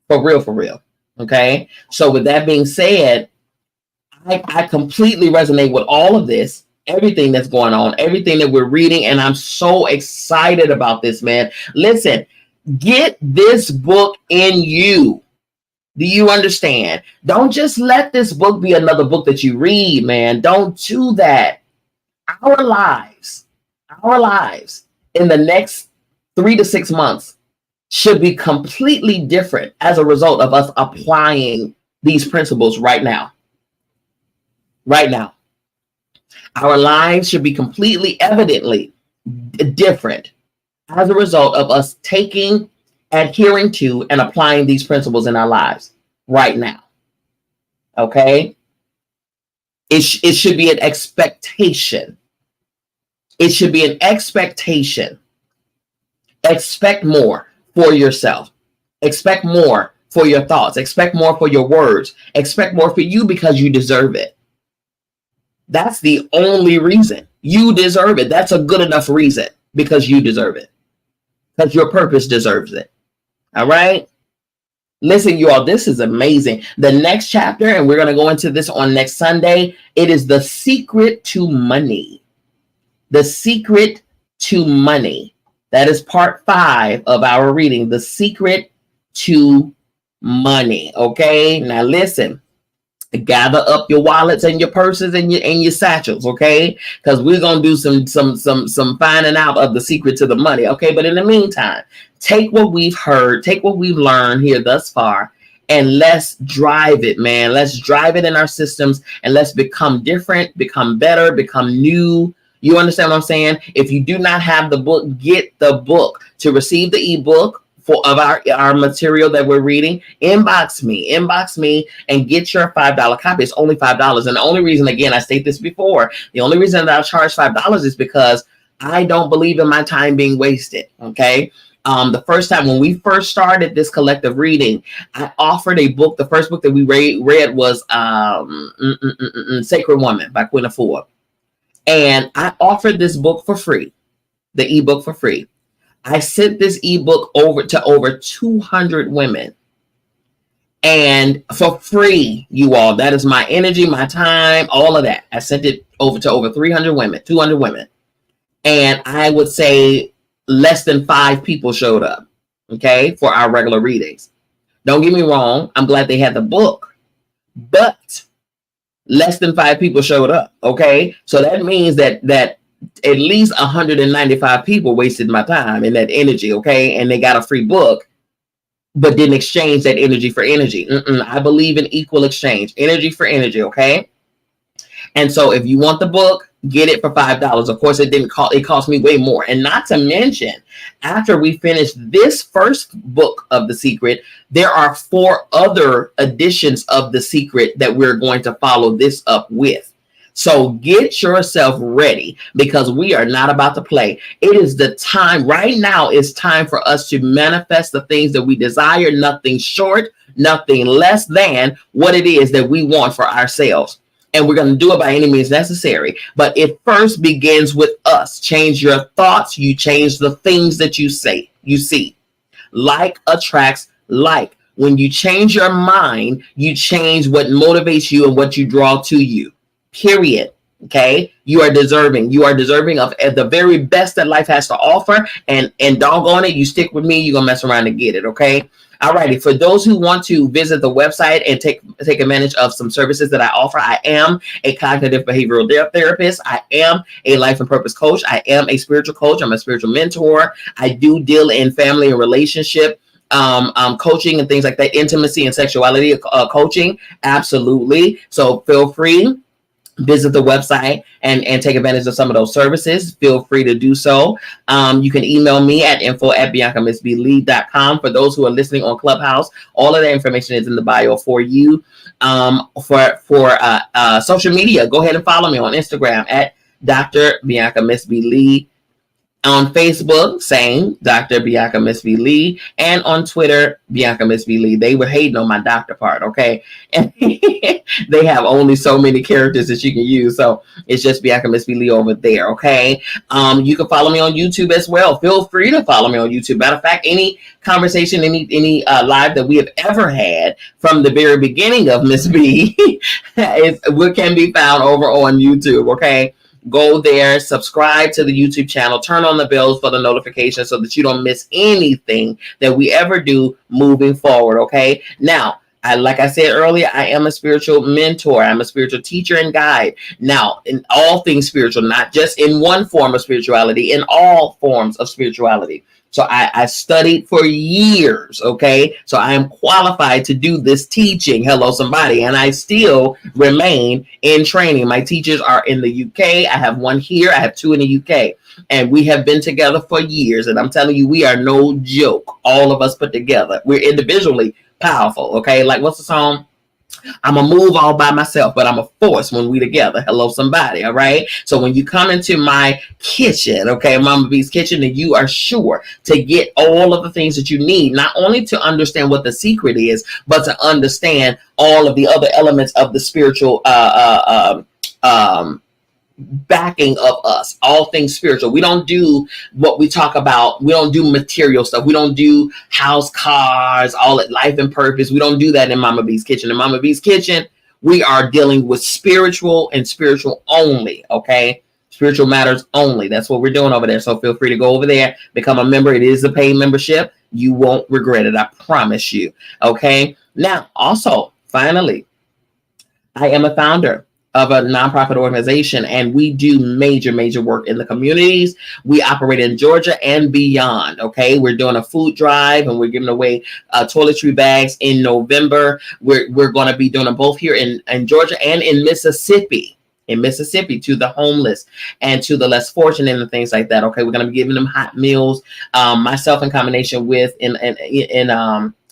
For real. Okay. So with that being said, I completely resonate with all of this. Everything that's going on, everything that we're reading, and I'm so excited about this, man. Listen, get this book in you. Do you understand? Don't just let this book be another book that you read, man. Don't do that. Our lives in the next 3 to 6 months should be completely different as a result of us applying these principles right now. Right now. Our lives should be completely evidently different as a result of us adhering to, and applying these principles in our lives right now. Okay? It should be an expectation. It should be an expectation. Expect more for yourself. Expect more for your thoughts. Expect more for your words. Expect more for you because you deserve it. That's the only reason. You deserve it. That's a good enough reason, because you deserve it. Because your purpose deserves it. All right? Listen, you all, this is amazing. The next chapter, and we're going to go into this on next Sunday, it is The Secret to Money. The Secret to Money. That is part 5 of our reading. The Secret to Money. Okay? Now listen. Gather up your wallets and your purses and your satchels, okay? Because we're gonna do some finding out of the secret to the money, okay? But in the meantime, take what we've heard, take what we've learned here thus far, and let's drive it, man. Let's drive it in our systems, and let's become different, become better, become new. You understand what I'm saying? If you do not have the book, get the book. To receive the ebook of our material that we're reading, inbox me and get your $5 copy. It's only $5. And the only reason, again, I state this before, the only reason that I charge $5 is because I don't believe in my time being wasted. Okay. The first time when we first started this collective reading, I offered a book. The first book that we read was Sacred Woman by Queen Afua. And I offered this book for free, the ebook for free. I sent this ebook over to over 200 women, and for free, you all. That is my energy, my time, all of that. I sent it over to over 300 women, 200 women. And I would say less than 5 people showed up, okay, for our regular readings. Don't get me wrong. I'm glad they had the book, but less than 5 people showed up, okay? So that means that at least 195 people wasted my time and that energy, okay? And they got a free book, but didn't exchange that energy for energy. I believe in equal exchange, energy for energy, okay? And so if you want the book, get it for $5. Of course, it cost me way more. And not to mention, after we finish this first book of The Secret, there are 4 other editions of The Secret that we're going to follow this up with. So get yourself ready, because we are not about to play. It is the time right now. It's time for us to manifest the things that we desire, nothing short, nothing less than what it is that we want for ourselves. And we're going to do it by any means necessary. But it first begins with us. Change your thoughts. You change the things that you say, you see. Like attracts like. When you change your mind, you change what motivates you and what you draw to you. Period. Okay. You are deserving. You are deserving of the very best that life has to offer. And doggone it, you stick with me, you're going to mess around and get it, okay? Alrighty, for those who want to visit the website and take advantage of some services that I offer, I am a cognitive behavioral therapist. I am a life and purpose coach. I am a spiritual coach. I'm a spiritual mentor. I do deal in family and relationship coaching and things like that, intimacy and sexuality coaching. Absolutely. So feel free. Visit the website and take advantage of some of those services. Feel free to do so. You can email me at info@biancamissblee.com. For those who are listening on Clubhouse, all of the information is in the bio for you. For social media, go ahead and follow me on Instagram at Dr. Bianca Miss B. Lee. On Facebook, same, Dr. Bianca Miss V. Lee. And on Twitter, Bianca Miss V. Lee. They were hating on my doctor part, okay? And they have only so many characters that you can use. So it's just Bianca Miss V. Lee over there, okay? You can follow me on YouTube as well. Feel free to follow me on YouTube. Matter of fact, any conversation, any live that we have ever had from the very beginning of Miss B can be found over on YouTube, okay? Go there, subscribe to the YouTube channel, turn on the bells for the notifications so that you don't miss anything that we ever do moving forward, okay? Now, like I said earlier, I am a spiritual mentor. I'm a spiritual teacher and guide. Now, in all things spiritual, not just in one form of spirituality, in all forms of spirituality. So I studied for years, okay? So I am qualified to do this teaching. Hello, somebody. And I still remain in training. My teachers are in the UK. I have one here. I have two in the UK. And we have been together for years. And I'm telling you, we are no joke. All of us put together. We're individually powerful, okay? Like, what's the song? I'm a move all by myself, but I'm a force when we together. Hello, somebody. All right. So when you come into my kitchen, okay, Mama B's kitchen, then you are sure to get all of the things that you need, not only to understand what the secret is, but to understand all of the other elements of the spiritual backing of us, all things spiritual. We don't do what we talk about. We don't do material stuff. We don't do house, cars, all that life and purpose. We don't do that in Mama B's kitchen. In Mama B's kitchen, we are dealing with spiritual and spiritual only. Okay. Spiritual matters only. That's what we're doing over there. So feel free to go over there, become a member. It is a paid membership. You won't regret it. I promise you. Okay. Now, also, finally, I am a founder of a nonprofit organization, and we do major work in the communities. We operate in Georgia and beyond. Okay, we're doing a food drive, and we're giving away toiletry bags in November. We're going to be doing them both here in Georgia and in Mississippi. To the homeless and to the less fortunate and things like that. Okay, we're going to be giving them hot meals. Myself in combination with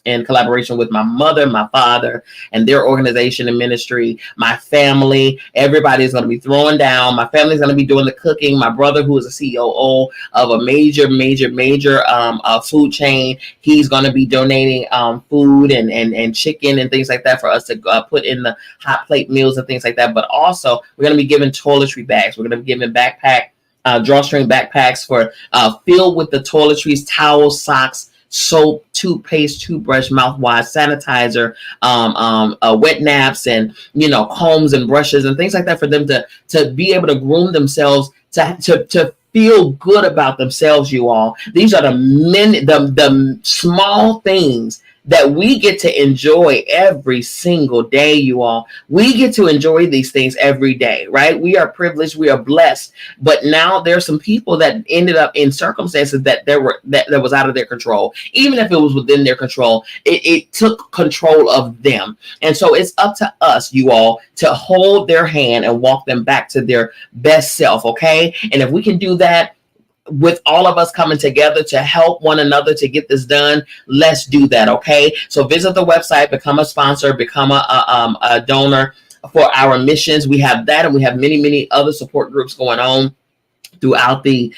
in collaboration with my mother, my father, and their organization and ministry, my family. Everybody's going to be throwing down. My family's going to be doing the cooking. My brother, who is a COO of a major food chain, he's going to be donating food and chicken and things like that for us to put in the hot plate meals and things like that. But also, we're going to be giving toiletry bags. We're going to be giving drawstring backpacks for filled with the toiletries, towels, socks, soap, toothpaste, toothbrush, mouthwash, sanitizer, wet naps, and combs and brushes and things like that for them to be able to groom themselves, to feel good about themselves. You all, these are the small things that we get to enjoy every single day. You all, we get to enjoy these things every day, right? We are privileged, we are blessed, but now there's some people that ended up in circumstances that was out of their control. Even if it was within their control, it took control of them. And so it's up to us, you all, to hold their hand and walk them back to their best self. Okay. And if we can do that, with all of us coming together to help one another to get this done, let's do that. Okay. So visit the website, become a sponsor, become a donor for our missions. We have that, and we have many other support groups going on. throughout the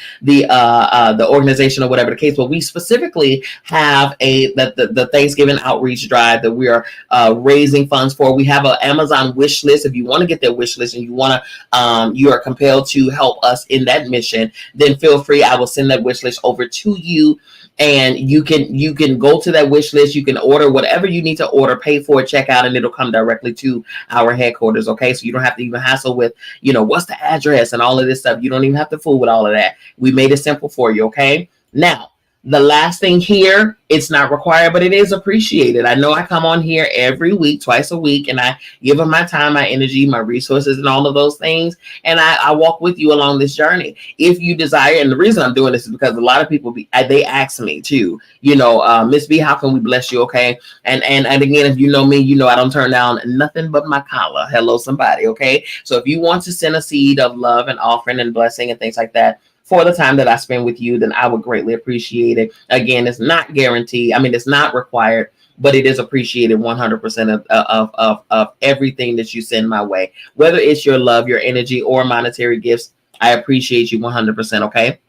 organization or whatever the case. But we specifically have the Thanksgiving outreach drive that we are raising funds for. We have an Amazon wish list. If you want to get that wish list and you are compelled to help us in that mission, then feel free. I will send that wish list over to you. And you can go to that wish list. You can order whatever you need to order, pay for it, check out, and it'll come directly to our headquarters. Okay, so you don't have to even hassle with, what's the address and all of this stuff. You don't even have to fool with all of that. We made it simple for you. Okay, now the last thing here, it's not required, but it is appreciated. I know I come on here every week, twice a week, and I give them my time, my energy, my resources, and all of those things. And I walk with you along this journey. If you desire, and the reason I'm doing this is because a lot of people, they ask me too, Miss B, how can we bless you? Okay. And again, if you know me, I don't turn down nothing but my collar. Hello, somebody. Okay. So if you want to send a seed of love and offering and blessing and things like that, for the time that I spend with you, then I would greatly appreciate it. Again, it's not guaranteed. I mean, it's not required, but it is appreciated 100% of everything that you send my way. Whether it's your love, your energy, or monetary gifts, I appreciate you 100%, okay?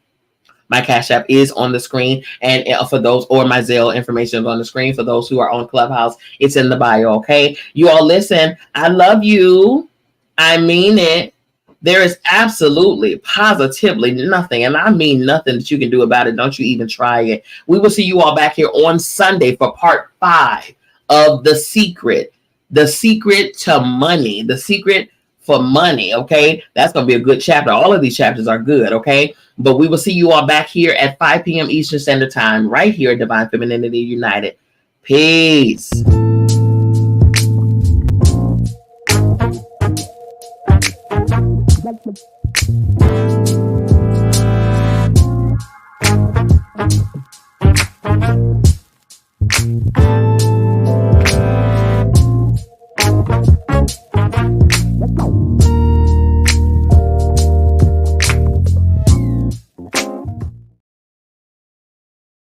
My Cash App is on the screen, and for those, or my Zelle information is on the screen. For those who are on Clubhouse, it's in the bio, okay? You all listen, I love you. I mean it. There is absolutely, positively nothing, and I mean nothing that you can do about it. Don't you even try it. We will see you all back here on Sunday for part 5 of The Secret to Money, The Secret for Money, okay? That's going to be a good chapter. All of these chapters are good, okay? But we will see you all back here at 5 p.m. Eastern Standard Time, right here at Divine Femininity United. Peace.